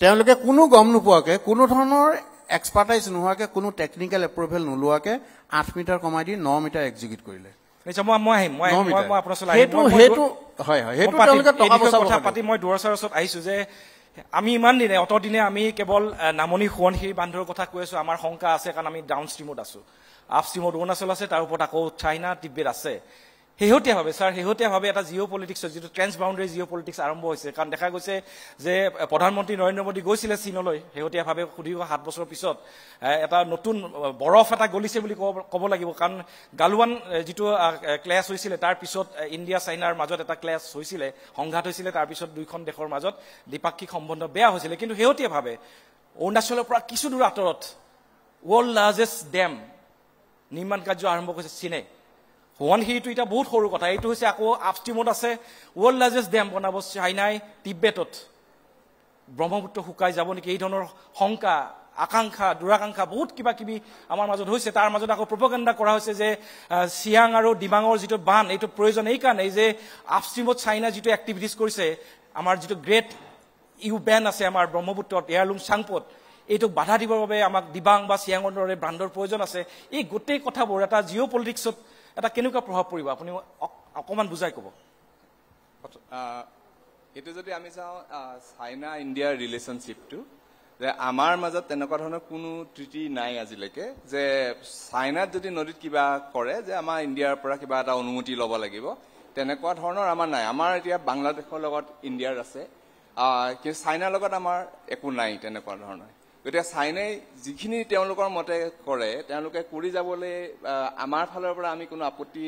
তেওঁলোকে কোনো গম নোপোৱাকে, কোনো ধৰণৰ এক্সপাৰ্টাইজ নোহোৱাকে, কোনো টেকনিকেল এপ্ৰুভেল নোলোৱাকে 8 মিটাৰ কমাই দি 9 মিটাৰ এক্সিকিউট কৰিলে। কথা পাতি মই দুৱৰা ছাৰৰ ওচৰত আহিছো যে আমি ইমান দিনে অতদিনে আমি কেৱল নামনি সোৱণশিৰি বান্ধৰ কথা কৈ আছো। আমাৰ শংকা আছে কাৰণ আমি ডাউন ষ্ট্ৰীমত আছো, আপ ষ্ট্ৰীমত অৰুণাচল আছে, তাৰ ওপৰত আকৌ চাইনা তিব্বেত আছে। শেহতীয়াভাৱে এটা জিঅ' পলিটিক্সৰ যিটো ট্ৰেন্স বাউণ্ডেৰী জিঅ' পলিটিক্স আৰম্ভ হৈছে, কাৰণ দেখা গৈছে যে প্ৰধানমন্ত্ৰী নৰেন্দ্ৰ মোদী গৈছিলে চীনলৈ শেহতীয়াভাৱে, সুদীৰ্ঘ 7 বছৰৰ পিছত এটা নতুন বৰফ এটা গলিছে বুলি ক'ব লাগিব। কাৰণ গালৱান যিটো ক্লেছ হৈছিলে, তাৰ পিছত ইণ্ডিয়া চাইনাৰ মাজত এটা ক্লেছ হৈছিলে, সংঘাত হৈছিলে, তাৰপিছত দুয়োখন দেশৰ মাজত দ্বিপাক্ষিক সম্বন্ধ বেয়া হৈছিলে। কিন্তু শেহতীয়াভাৱে অৰুণাচলৰ পৰা কিছু দূৰ আঁতৰত ৱৰ্ল্ড লাৰ্জেষ্ট ডেম নিৰ্মাণ কাৰ্য আৰম্ভ কৰিছে চীনে। সোৱণশিৰিটো এতিয়া বহুত সৰু কথা, এইটো হৈছে আকৌ আপষ্ট্ৰীমত আছে ৱৰ্ল্ড লাৰ্জেষ্ট ডেম বনাব চাইনাই তিব্বেতত। ব্ৰহ্মপুত্ৰ শুকাই যাব নেকি, এই ধৰণৰ শংকা, আকাংক্ষা, দুৰাকাংক্ষা, বহুত কিবা কিবি আমাৰ মাজত হৈছে। তাৰ মাজত আকৌ প্ৰপেগাণ্ডা কৰা হৈছে যে চিয়াং আৰু ডিমাঙৰ যিটো বান্ধ, এইটো প্ৰয়োজন এই কাৰণেই যে আপষ্ট্ৰীমত চাইনা যিটো এক্টিভিটিজ কৰিছে, আমাৰ যিটো গ্ৰেট বেন আছে আমাৰ ব্ৰহ্মপুত্ৰত, এয়াৰলুং চাংপত, এইটোক বাধা দিবৰ বাবে আমাক দিবাং বা চিয়াঙৰ দৰে বান্ধৰ প্ৰয়োজন আছে। এই গোটেই কথাবোৰ এটা জিঅ' পলিটিক্সত এটা কেনেকুৱা প্ৰভাৱ পৰিব, আপুনি অকণমান বুজাই ক'ব। এইটো যদি আমি চাওঁ চাইনা ইণ্ডিয়াৰ ৰিলেশ্যনশ্বিপটো, যে আমাৰ মাজত তেনেকুৱা ধৰণৰ কোনো ট্ৰিটি নাই আজিলৈকে যে চাইনাত যদি নদীত কিবা কৰে যে আমাৰ ইণ্ডিয়াৰ পৰা কিবা এটা অনুমতি ল'ব লাগিব, তেনেকুৱা ধৰণৰ আমাৰ নাই। আমাৰ এতিয়া বাংলাদেশৰ লগত ইণ্ডিয়াৰ আছে, কিন্তু চাইনাৰ লগত আমাৰ একো নাই তেনেকুৱা ধৰণৰ। গতিকে চাইনাই যিখিনি তেওঁলোকৰ মতে কৰে, তেওঁলোকে কৰি যাবলৈ আমাৰ ফালৰ পৰা আমি কোনো আপত্তি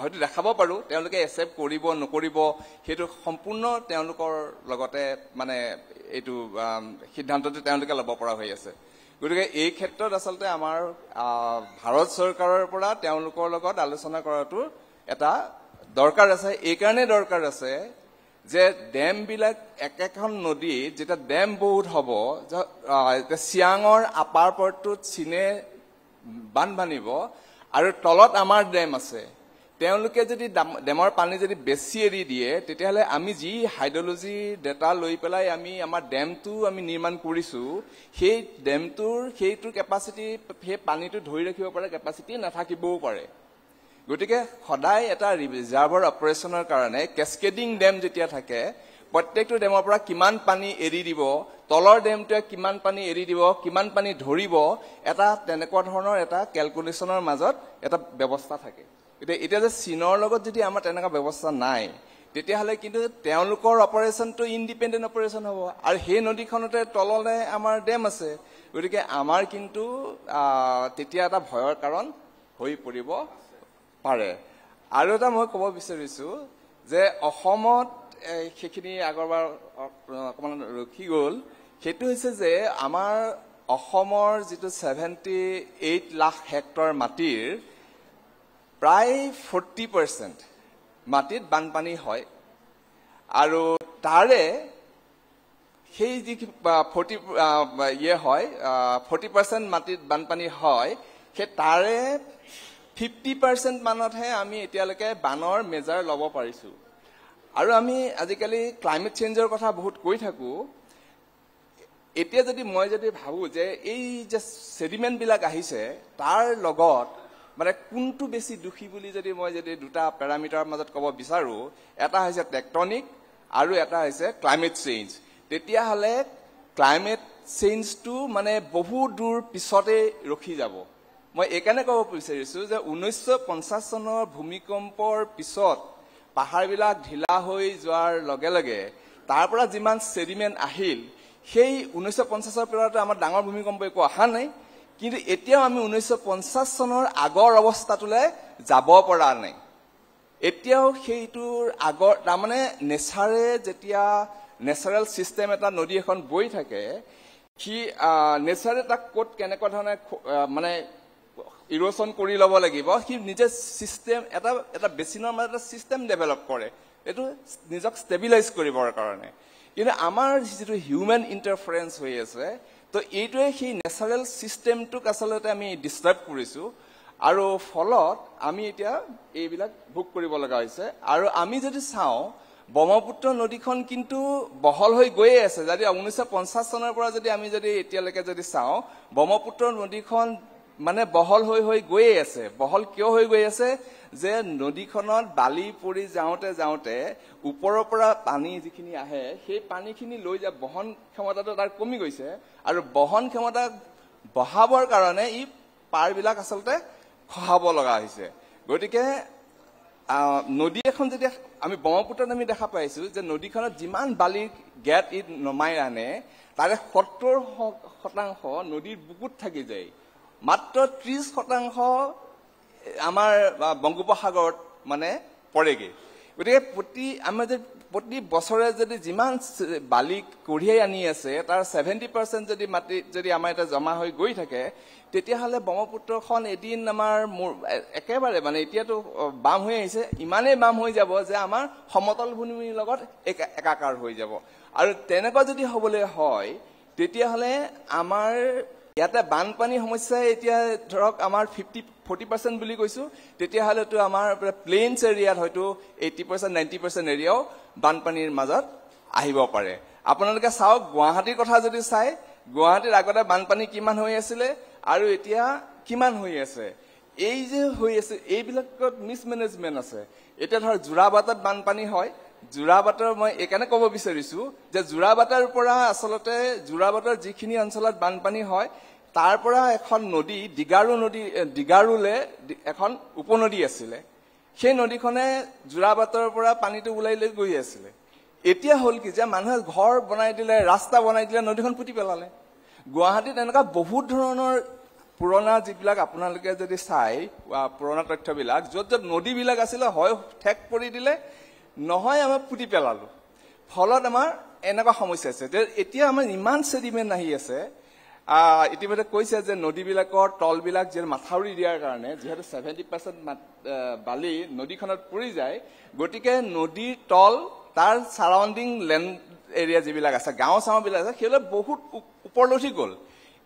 হয়তো দেখাব পাৰোঁ। তেওঁলোকে একচেপ্ট কৰিব নকৰিব সেইটো সম্পূৰ্ণ তেওঁলোকৰ লগতে মানে এইটো সিদ্ধান্তটো তেওঁলোকে ল'ব পৰা হৈ আছে। গতিকে এই ক্ষেত্ৰত আচলতে আমাৰ ভাৰত চৰকাৰৰ পৰা তেওঁলোকৰ লগত আলোচনা কৰাটো এটা দৰকাৰ আছে। এইকাৰণে দৰকাৰ আছে যে ডেমবিলাক একেখন নদীত যেতিয়া ডেম বহুত হ'ব, চিয়াঙৰ আপাৰ পাৰ্টটোত চীনে বান্ধ বান্ধিব আৰু তলত আমাৰ ডেম আছে, তেওঁলোকে যদি ডেমৰ পানী যদি বেছি এৰি দিয়ে, তেতিয়াহ'লে আমি যি হাইড্ৰলজি ডেটা লৈ পেলাই আমি আমাৰ ডেমটো আমি নিৰ্মাণ কৰিছোঁ, সেই ডেমটোৰ সেইটো কেপাচিটি, সেই পানীটো ধৰি ৰাখিব পৰা কেপাচিটি নাথাকিবও পাৰে। গতিকে সদায় এটা ৰিজাৰ্ভৰ অপাৰেশ্যনৰ কাৰণে কেস্কেডিং ডেম যেতিয়া থাকে, প্ৰত্যেকটো ডেমৰ পৰা কিমান পানী এৰি দিব, তলৰ ডেমটোৱে কিমান পানী এৰি দিব, কিমান পানী ধৰিব, এটা তেনেকুৱা ধৰণৰ এটা কেলকুলেশ্যনৰ মাজত এটা ব্যৱস্থা থাকে। এতিয়া যে চীনৰ লগত যদি আমাৰ তেনেকুৱা ব্যৱস্থা নাই, তেতিয়াহ'লে কিন্তু তেওঁলোকৰ অপাৰেশ্যনটো ইণ্ডিপেণ্ডেণ্ট অপাৰেশ্যন হ'ব আৰু সেই নদীখনতে তললৈ আমাৰ ডেম আছে। গতিকে আমাৰ কিন্তু তেতিয়া এটা ভয়ৰ কাৰণ হৈ পৰিব পাৰে। আৰু এটা মই ক'ব বিচাৰিছোঁ যে অসমত সেইখিনি আগৰবাৰ অকণমান ৰখি গ'ল সেইটো হৈছে যে আমাৰ অসমৰ যিটো 78 লাখ হেক্টৰ মাটিৰ প্ৰায় 40% মাটিত বানপানী হয় আৰু তাৰে সেই যি 40% মাটিত বানপানী হয় সেই তাৰে 50% মানতহে আমি এতিয়ালৈকে বানৰ মেজাৰ ল'ব পাৰিছোঁ আৰু আমি আজিকালি ক্লাইমেট চেঞ্জৰ কথা বহুত কৈ থাকোঁ এতিয়া যদি মই যদি ভাবোঁ যে এই যে ছেডিমেণ্টবিলাক আহিছে তাৰ লগত মানে কোনটো বেছি দুখী বুলি যদি মই যদি দুটা পেৰামিটাৰৰ মাজত ক'ব বিচাৰোঁ এটা হৈছে টেকটনিক আৰু এটা হৈছে ক্লাইমেট চেঞ্জ তেতিয়াহ'লে ক্লাইমেট চেঞ্জটো মানে বহু দূৰ পিছতে ৰখি যাব মই এইকাৰণে ক'ব বিচাৰিছোঁ যে 1950 চনৰ ভূমিকম্পৰ পিছত পাহাৰবিলাক ঢিলা হৈ যোৱাৰ লগে লগে তাৰ পৰা যিমান ছেডিমেণ্ট আহিল সেই 1950 পৰাটো আমাৰ ডাঙৰ ভূমিকম্প একো অহা নাই কিন্তু এতিয়াও আমি 1950 চনৰ আগৰ অৱস্থাটোলৈ যাব পৰা নাই এতিয়াও সেইটোৰ আগৰ তাৰমানে নেচাৰে যেতিয়া নেচাৰেল চিষ্টেম এটা নদী এখন বৈ থাকে সি নেচাৰে তাক ক'ত কেনেকুৱা ধৰণে মানে ইৰোশ্যন কৰি ল'ব লাগিব সি নিজে চিষ্টেম এটা বেচিনৰ মাজত এটা চিষ্টেম ডেভেলপ কৰে এইটো নিজক ষ্টেবিলাইজ কৰিবৰ কাৰণে কিন্তু আমাৰ যিটো হিউমেন ইণ্টাৰফাৰেঞ্চ হৈ আছে তো এইটোৱে সেই নেচাৰেল চিষ্টেমটোক আচলতে আমি ডিষ্টাৰ্ব কৰিছোঁ আৰু ফলত আমি এতিয়া এইবিলাক ভোগ কৰিব লগা হৈছে আৰু আমি যদি চাওঁ ব্ৰহ্মপুত্ৰ নদীখন কিন্তু বহল হৈ গৈয়ে আছে যদি 1950 চনৰ পৰা যদি আমি যদি এতিয়ালৈকে যদি চাওঁ ব্ৰহ্মপুত্ৰ নদীখন মানে বহল হৈ গৈয়ে আছে বহল কিয় হৈ গৈ আছে যে নদীখনত বালি পৰি যাওঁতে ওপৰৰ পৰা পানী যিখিনি আহে সেই পানীখিনি লৈ যা বহন ক্ষমতাটো তাৰ কমি গৈছে আৰু বহন ক্ষমতা বঢ়াবৰ কাৰণে ই পাৰবিলাক আচলতে খহাব লগা হৈছে গতিকে নদী এখন যেতিয়া আমি ব্ৰহ্মপুত্ৰত আমি দেখা পাইছোঁ যে নদীখনত যিমান বালিৰ গেট ই নমাই আনে তাৰে 70% নদীৰ বুকুত থাকি যায় মাত্ৰ 30% আমাৰ বংগোপসাগৰত মানে পৰেগৈ গতিকে প্ৰতি বছৰে যদি যিমান বালি কঢ়িয়াই আনি আছে তাৰ 70% যদি মাটি যদি আমাৰ এটা জমা হৈ গৈ থাকে তেতিয়াহ'লে ব্ৰহ্মপুত্ৰখন এদিন আমাৰ একেবাৰে মানে এতিয়াতো বাম হৈ আহিছে ইমানেই বাম হৈ যাব যে আমাৰ সমতল ভূমিৰ লগত একাকাৰ হৈ যাব আৰু তেনেকুৱা যদি হ'বলৈ হয় তেতিয়াহ'লে আমাৰ ইয়াতে বানপানী সমস্যা এতিয়া ধৰক আমাৰ 40% বুলি কৈছোঁ তেতিয়াহ'লেতো আমাৰ প্লেইনছ এৰিয়াত হয়তো 80% 90% এৰিয়াও বানপানীৰ মাজত আহিব পাৰে আপোনালোকে চাওক গুৱাহাটীৰ কথা যদি চাই গুৱাহাটীৰ আগতে বানপানী কিমান হৈ আছিলে আৰু এতিয়া কিমান হৈ আছে এই যে হৈ আছে এইবিলাকত মিছমেনেজমেণ্ট আছে এতিয়া ধৰ যোৰাবাটত বানপানী হয় যোৰাবাটৰ মই এইকাৰণে ক'ব বিচাৰিছোঁ যে যোৰাবাটৰ পৰা আচলতে যোৰাবাটৰ যিখিনি অঞ্চলত বানপানী হয় তাৰ পৰা এখন নদী দিগাৰুলে এখন উপনদী আছিলে সেই নদীখনে যোৰাবাটৰ পৰা পানীটো ওলাই লৈ গৈ আছিলে এতিয়া হ'ল কি যে মানুহে ঘৰ বনাই দিলে ৰাস্তা বনাই দিলে নদীখন পুতি পেলালে গুৱাহাটীত এনেকুৱা বহুত ধৰণৰ পুৰণা যিবিলাক আপোনালোকে যদি চাই পুৰণা তথ্যবিলাক য'ত নদীবিলাক আছিলে হয় ঠেক কৰি দিলে নহয় আমাৰ পুতি পেলালো ফলত আমাৰ এনেকুৱা সমস্যা আছে যে এতিয়া আমাৰ ইমান ছেডিমেণ্ট আহি আছে ইতিমধ্যে কৈছে যে নদীবিলাকৰ তলবিলাক যে মাথাউৰি দিয়াৰ কাৰণে যিহেতু 70% বালি নদীখনত পৰি যায় গতিকে নদীৰ তল তাৰ চাৰাউণ্ডিং লেণ্ড এৰিয়া যিবিলাক আছে গাঁও চাওঁবিলাক আছে সেইবিলাক বহুত ওপৰলৈ উঠি গ'ল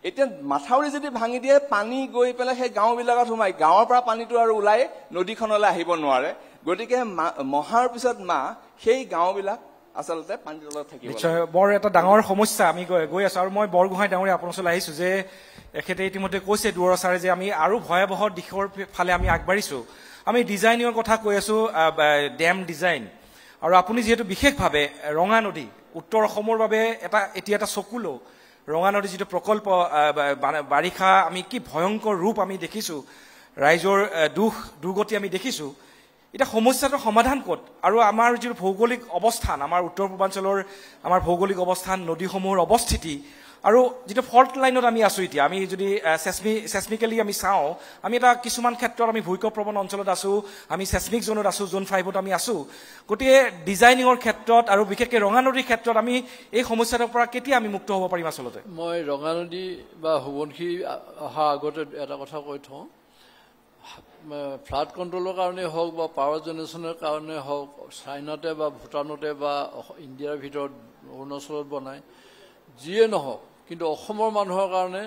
এতিয়া মাথাউৰি যদি ভাঙি দিয়ে পানী গৈ পেলাই সেই গাঁওবিলাকত সোমাই গাঁৱৰ পৰা পানীটো আৰু ওলাই নদীখনলৈ আহিব নোৱাৰে গতিকে মহাৰ পিছত সেই গাঁওবিলাক আচলতে পানীৰ তলত থাকিব নিশ্চয় বৰ এটা ডাঙৰ সমস্যা আমি গৈ আছো আৰু মই বৰগোহাঁই ডাঙৰীয়া আপোনাৰ ওচৰলৈ আহিছো যে এখেতে ইতিমধ্যে কৈছে দুৱৰা ছাৰে যে আমি আৰু ভয়াৱহ দিশৰ ফালে আমি আগবাঢ়িছো আমি ডিজাইনিঙৰ কথা কৈ আছো ডেম ডিজাইন আৰু আপুনি যিহেতু বিশেষভাৱে ৰঙা নদী উত্তৰ অসমৰ বাবে এতিয়া এটা চকুলো ৰঙা নদী যিটো প্ৰকল্প বাৰিষা আমি কি ভয়ংকৰ ৰূপ আমি দেখিছো ৰাইজৰ দুৰ্গতি আমি দেখিছো এটা সমস্যাটোৰ সমাধান ক'ত আৰু আমাৰ যিটো ভৌগোলিক অৱস্থান আমাৰ উত্তৰ পূৰ্বাঞ্চলৰ আমাৰ ভৌগোলিক অৱস্থান নদীসমূহৰ অৱস্থিতি আৰু যিটো ফল্ট লাইনত আমি আছোঁ এতিয়া, আমি যদি চেচমিকেলি আমি চাওঁ, আমি এটা কিছুমান ক্ষেত্ৰত আমি ভূমিকম্পপ্ৰৱণ অঞ্চলত আছোঁ, আমি চেচমিক জোনত আছোঁ, জোন 5ত আমি আছোঁ। গতিকে ডিজাইনিঙৰ ক্ষেত্ৰত আৰু বিশেষকৈ ৰঙা নদীৰ ক্ষেত্ৰত আমি এই সমস্যাটোৰ পৰা কেতিয়া আমি মুক্ত হ'ব পাৰিম আচলতে? মই ৰঙা নদী বা সোৱণশিৰি অহাৰ আগতে এটা কথা কৈ থওঁ, ফ্লাড কণ্ট্ৰলৰ কাৰণে হওক বা পাৱাৰ জেনেৰেশ্যনৰ কাৰণে হওক, চাইনাতে বা ভূটানতে বা ইণ্ডিয়াৰ ভিতৰত অৰুণাচলত বনায়, যিয়ে নহওক, কিন্তু অসমৰ মানুহৰ কাৰণে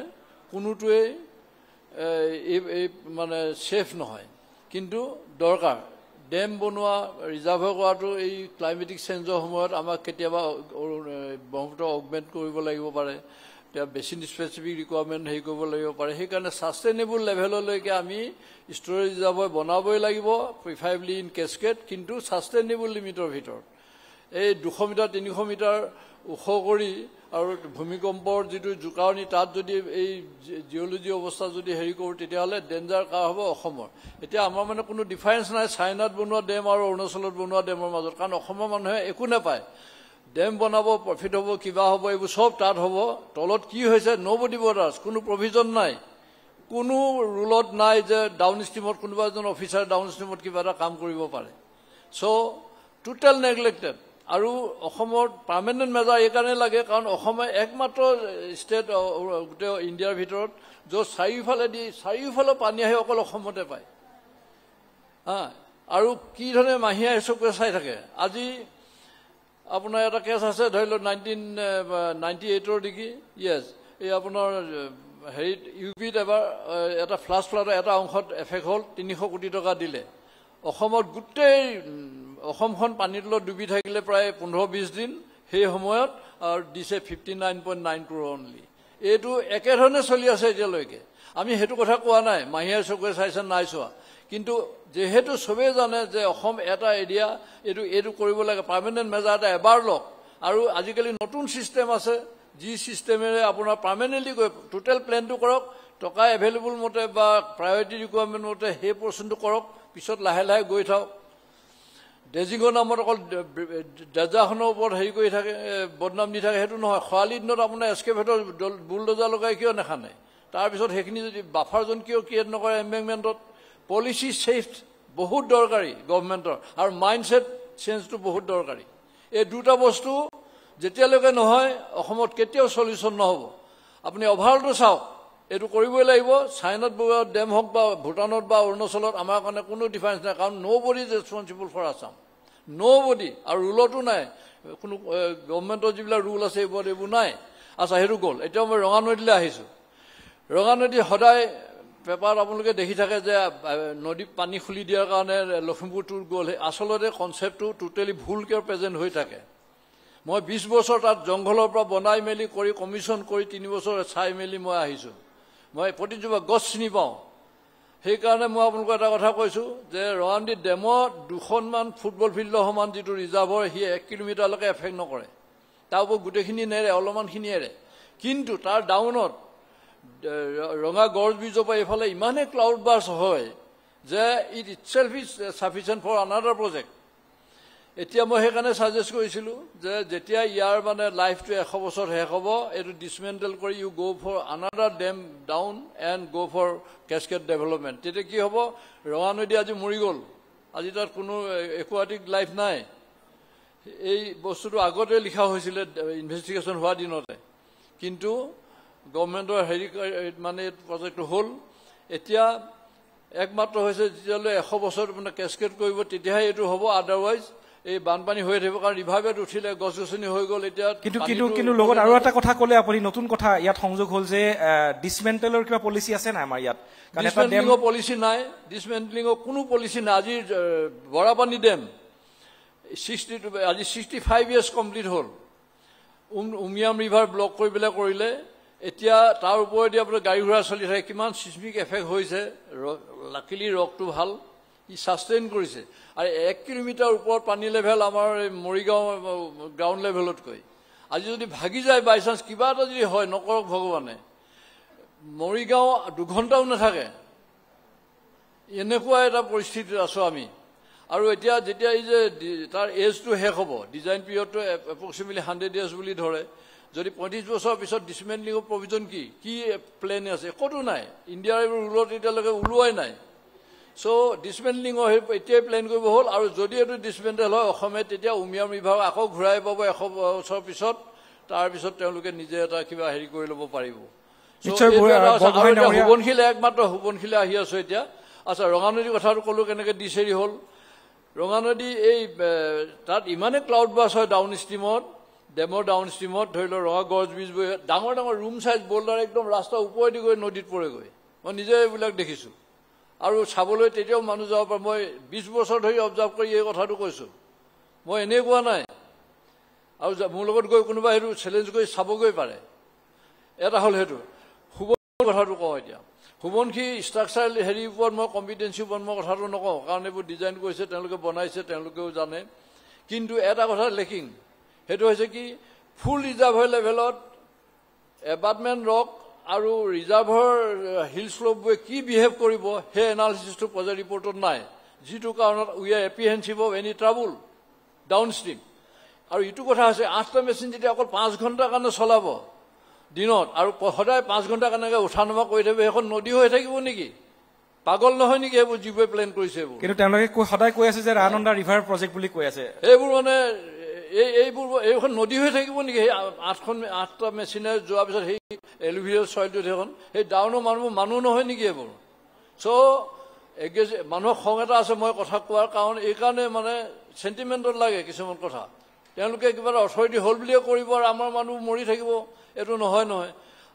কোনোটোৱেই এই মানে ছেফ নহয়। কিন্তু দৰকাৰ ডেম বনোৱা, ৰিজাৰ্ভাৰ কৰাটো এই ক্লাইমেটিক চেঞ্জৰ সময়ত আমাক কেতিয়াবা ব্ৰহ্মপুত্ৰ অগমেণ্ট কৰিব লাগিব পাৰে, এতিয়া বেছিন স্পেচিফিক ৰিকুৱাৰমেণ্ট হেৰি কৰিব লাগিব পাৰে। সেইকাৰণে ছাষ্টেইনেবল লেভেললৈকে আমি ষ্ট'ৰেজ ৰিজাৰ্ভাৰ বনাবই লাগিব, প্ৰিফাৰেবলি ইন কেছকেট, কিন্তু ছাষ্টেইনেবল লিমিটৰ ভিতৰত। এই 200 মিটাৰ 300 মিটাৰ ওখ কৰি আৰু ভূমিকম্পৰ যিটো জোকাৰণি, তাত যদি এই জিঅ'লজি অৱস্থা যদি হেৰি কৰোঁ, তেতিয়াহ'লে ডেঞ্জাৰ কাৰ হ'ব অসমৰ। এতিয়া আমাৰ মানে কোনো ডিফাৰেঞ্চ নাই চাইনাত বনোৱা ডেম আৰু অৰুণাচলত বনোৱা ডেমৰ মাজত, কাৰণ অসমৰ মানুহে একো নাপায়। ডেম বনাব, প্ৰফিট হ'ব, কিবা হ'ব, এইবোৰ চব তাত হ'ব। তলত কি হৈছে, ন'বডি বৰ্ডাৰ্ছ, কোনো প্ৰভিজন নাই, কোনো ৰুলত নাই যে ডাউন ষ্ট্ৰীমত কোনোবা এজন অফিচাৰ ডাউন ষ্ট্ৰীমত কিবা এটা কাম কৰিব পাৰে। চ' টোটেল নেগলেক্টেড। আৰু অসমত পাৰ্মানেণ্ট মেজাৰ এইকাৰণে লাগে কাৰণ অসমে একমাত্ৰ ষ্টেট গোটেই ইণ্ডিয়াৰ ভিতৰত য'ত চাৰিওফালে পানী আহি অকল অসমতে পায়। আৰু কি ধৰণে মাহীয়ে চকুৱে চাই থাকে। আজি আপোনাৰ এটা কেছ আছে, ধৰি লওক 1998 নেকি, য়েছ, এই আপোনাৰ হেৰিত ইউপিত এবাৰ এটা ফ্লাডৰ এটা অংশত এফেক্ট হ'ল, 300 কোটি টকা দিলে। অসমত গোটেই অসমখন পানীৰ তলত ডুবি থাকিলে প্ৰায় 15-20 দিন, সেই সময়ত আৰু দিছে 59.9 crore অনলি। এইটো একেধৰণে চলি আছে এতিয়ালৈকে। আমি সেইটো কথা কোৱা নাই, মাহীয়ে চকুৱে চাইছে নাই চোৱা, কিন্তু যিহেতু চবেই জানে যে অসম এটা এৰিয়া, এইটো কৰিব লাগে, পাৰ্মানেণ্ট মেজাৰ এটা এবাৰ লওক। আৰু আজিকালি নতুন ছিষ্টেম আছে, যি ছিষ্টেমেৰে আপোনাৰ পাৰ্মানেণ্টলি টোটেল প্লেনটো কৰক, টকা এভেইলেবল মতে বা প্ৰায়ৰিটি ৰিকুৱাৰমেণ্ট মতে সেই পৰ্চনটো কৰক, পিছত লাহে লাহে গৈ থাকক। ড্ৰেজিঙৰ নামত অকল ড্ৰেজাৰখনৰ ওপৰত হেৰি কৰি থাকে, বদনাম দি থাকে, সেইটো নহয়। খৰালি দিনত আপোনাৰ এস্কেভেটৰ বুলডোজাৰ লগাই কিয় নেখানে? তাৰপিছত সেইখিনি যদি বাফাৰ জোন কিয় ক্ৰিয়েট নকৰে এম্বেংকমেণ্টত? পলিচি ছেফ বহুত দৰকাৰী গভৰ্ণমেণ্টৰ, আৰু মাইণ্ডছেট চেঞ্জটো বহুত দৰকাৰী। এই দুটা বস্তু যেতিয়ালৈকে নহয় অসমত কেতিয়াও চলিউশ্যন নহ'ব। আপুনি অভাৰঅলটো চাওক, এইটো কৰিবই লাগিব। চাইনাত ডেম হওক বা ভূটানত বা অৰুণাচলত আমাৰ কাৰণে কোনো ডিফাৰেঞ্চ নাই, কাৰণ ন'বডি ইজ ৰেছপনচিবল ফৰ আছাম, ন'বডি। আৰু ৰুলতো নাই, কোনো গভৰ্ণমেণ্টৰ যিবিলাক ৰুল আছে এইবোৰ নাই। আচ্ছা, সেইটো গ'ল। এতিয়া মই ৰঙা নদীলৈ আহিছোঁ। ৰঙা নদী সদায় পেপাৰত আপোনালোকে দেখি থাকে যে নদী পানী খুলি দিয়াৰ কাৰণে লখিমপুৰ টুৰ গ'ল। আচলতে কনচেপ্টটো টোটেলি ভুলকৈ প্ৰেজেণ্ট হৈ থাকে। মই 20 বছৰ তাত জংঘলৰ পৰা বনাই মেলি কৰি কমিশ্যন কৰি 3 বছৰ চাই মেলি মই আহিছোঁ। মই প্ৰতিজোপা গছ চিনি পাওঁ। সেইকাৰণে মই আপোনালোকক এটা কথা কৈছোঁ যে ৰঙানদী ডেমৰ 2খনমান ফুটবল ফিল্ডৰ সমান যিটো ৰিজাৰ্ভৰ, সি 1 কিলোমিটাৰলৈকে এফেক্ট নকৰে। তাৰ ওপৰত গোটেইখিনি নেৰে, অলপমানখিনি এৰে। কিন্তু তাৰ ডাউনত ৰঙা গড় ব্ৰিজৰ পৰা এইফালে ইমানেই ক্লাউড বাৰ্ষ্ট হয় যে it itself is sufficient for another project. এতিয়া মই সেইকাৰণে ছাজেষ্ট কৰিছিলোঁ যে যেতিয়া ইয়াৰ মানে লাইফটো 100 বছৰ শেষ হ'ব, এইটো ডিছমেণ্টেল কৰি you go' for another dam down and go' for cascade development. তেতিয়া কি হ'ব, ৰঙা নদী আজি মৰি গ'ল, আজি তাত কোনো একুৱাটিক লাইফ নাই। এই বস্তুটো আগতে লিখা হৈছিলে ইনভেষ্টিগেশ্যন হোৱা দিনতে, কিন্তু গভৰ্ণমেণ্টৰ হেৰি মানে প্ৰজেক্টটো হ'ল। এতিয়া একমাত্ৰ হৈছে যেতিয়ালৈ 100 বছৰ মানে কেছকেট কৰিব তেতিয়াহে এইটো হ'ব, আদাৰৱাইজ এই বানপানী হৈ থাকিব। কাৰণ ৰিভাইভেট উঠিলে, গছ গছনি হৈ গ'ল। এতিয়া কিন্তু লগত আৰু এটা কথা ক'লে আপুনি, নতুন কথা ইয়াত সংযোগ হ'ল যে ডিছমেণ্টেলৰ কিবা পলিচি আছে নাই আমাৰ ইয়াত? ডিছমেণ্টলিঙৰ পলিচি নাই, ডিছমেণ্টলিঙৰ কোনো পলিচি নাই। আজি বৰাপানী ডেম আজি 65 years কমপ্লিট হ'ল। উমিয়াম ৰিভাৰ ব্লক কৰি পেলাই কৰিলে। এতিয়া তাৰ ওপৰেদি আপোনাৰ গাড়ী ঘোঁৰা চলি থাকে, কিমান চিছমিক এফেক্ট হৈছে। লাকিলি ৰকটো ভাল, ই ছাষ্টেইন কৰিছে। আৰু 1 কিলোমিটাৰ ওপৰত পানী লেভেল আমাৰ মৰিগাঁও গ্ৰাউণ্ড লেভেলতকৈ। আজি যদি ভাগি যায় বাইচান্স, কিবা এটা যদি হয়, নকৰক ভগৱানে, মৰিগাঁও 2 ঘণ্টাও নাথাকে। এনেকুৱা এটা পৰিস্থিতিত আছোঁ আমি। আৰু এতিয়া যেতিয়া এই যে তাৰ এজটো শেষ হ'ব, ডিজাইন পিৰিয়ডটো এপ্ৰক্সিমেটলি 100 years বুলি ধৰে, যদি 35 বছৰৰ পিছত ডিসমেন্টলিঙৰ প্ৰভিজন কি প্লেন আছে কতো নাই ইণ্ডিয়াৰ ৰুলত এতিয়ালৈকে ওলোৱাই নাই সো ডিসমেন্টলিঙৰ এতিয়াই প্লেন কৰিব হ'ল আৰু যদি এটো ডিসমেন্টেল হয় অসমে তেতিয়া উমিয়াম বিভাগ আকৌ ঘূৰাই পাব 100 বছৰৰ পিছত তাৰ পিছত তেওঁলোকে নিজে এটা কিবা হেৰি কৰি ল'ব পাৰিব হুবনশিলে একমাত্ৰ হুবনশিলে আহি আছে এতিয়া আচ্ছা ৰঙানদী কথাটো ক'লো কেনেকৈ দিছেৰি হ'ল ৰঙানদী এই তাত ইমানে ক্লাউড বাছ হয় ডাউন ষ্ট্ৰীমত ডেমৰ ডাউন ষ্ট্ৰীমত ধৰি লওক ৰঙা গছ বীজ বৈ ডাঙৰ ডাঙৰ ৰুম চাইজ বোল্ডাৰ একদম ৰাস্তা ওপৰেদি গৈ নদীত পৰেগৈ মই নিজে এইবিলাক দেখিছোঁ আৰু চাবলৈ তেতিয়াও মানুহ যাব পাৰে মই 20 বছৰ ধৰি অবজাৰ্ভ কৰি এই কথাটো কৈছোঁ মই এনেই কোৱা নাই আৰু মোৰ লগত গৈ কোনোবা সেইটো চেলেঞ্জ কৰি চাবগৈ পাৰে এটা হ'ল সেইটো হুবন কথাটো কওঁ এতিয়া হুবনশী ষ্ট্ৰাকচাৰ হেৰিৰ ওপৰত মই কম্পিটেঞ্চি ওপৰত মই কথাটো নকওঁ কাৰণ এইবোৰ ডিজাইন কৰিছে তেওঁলোকে বনাইছে তেওঁলোকেও জানে কিন্তু এটা কথা লেকিং সেইটো হৈছে কি ফুল ৰিজাৰ্ভৰ লেভেলত এবাটমেণ্ট ৰক আৰু ৰিজাৰ্ভৰ হিল শ্লোপবোৰে কি বিহেভ কৰিব সেই এনালিচিছটো প্ৰজেক্ট ৰিপৰ্টত নাই যিটো কাৰণত we are apprehensive of any trouble downstream আৰু ইটো কথা হৈছে 8টা মেচিন যেতিয়া অকল 5 ঘণ্টাৰ কাৰণে চলাব দিনত আৰু সদায় 5 ঘণ্টাৰ কাৰণে উঠা নমা কৰি থাকিব এখন নদী হৈ থাকিব নেকি পাগল নহয় নেকি এইবোৰ যিবোৰে প্লেন কৰিছে এইবোৰ কিন্তু তেওঁলোকে সদায় কৈ আছে যে ৰানন্দা ৰিভাৰ প্ৰজেক্ট বুলি কৈ আছে এইবোৰ মানে এইখন নদী হৈ থাকিব নেকি সেই 8টা মেচিনে যোৱাৰ পিছত সেই এলুভিয়েল চইলটো সেইখন সেই ডাউনৰ মানুহ নহয় নেকি এইবোৰ চ' মানুহৰ খং এটা আছে মই কথা কোৱাৰ কাৰণ এইকাৰণে মানে চেণ্টিমেণ্টত লাগে কিছুমান কথা তেওঁলোকে কিবা এটা অথৰিটি হ'ল বুলিয়ে কৰিব আৰু আমাৰ মানুহ মৰি থাকিব এইটো নহয়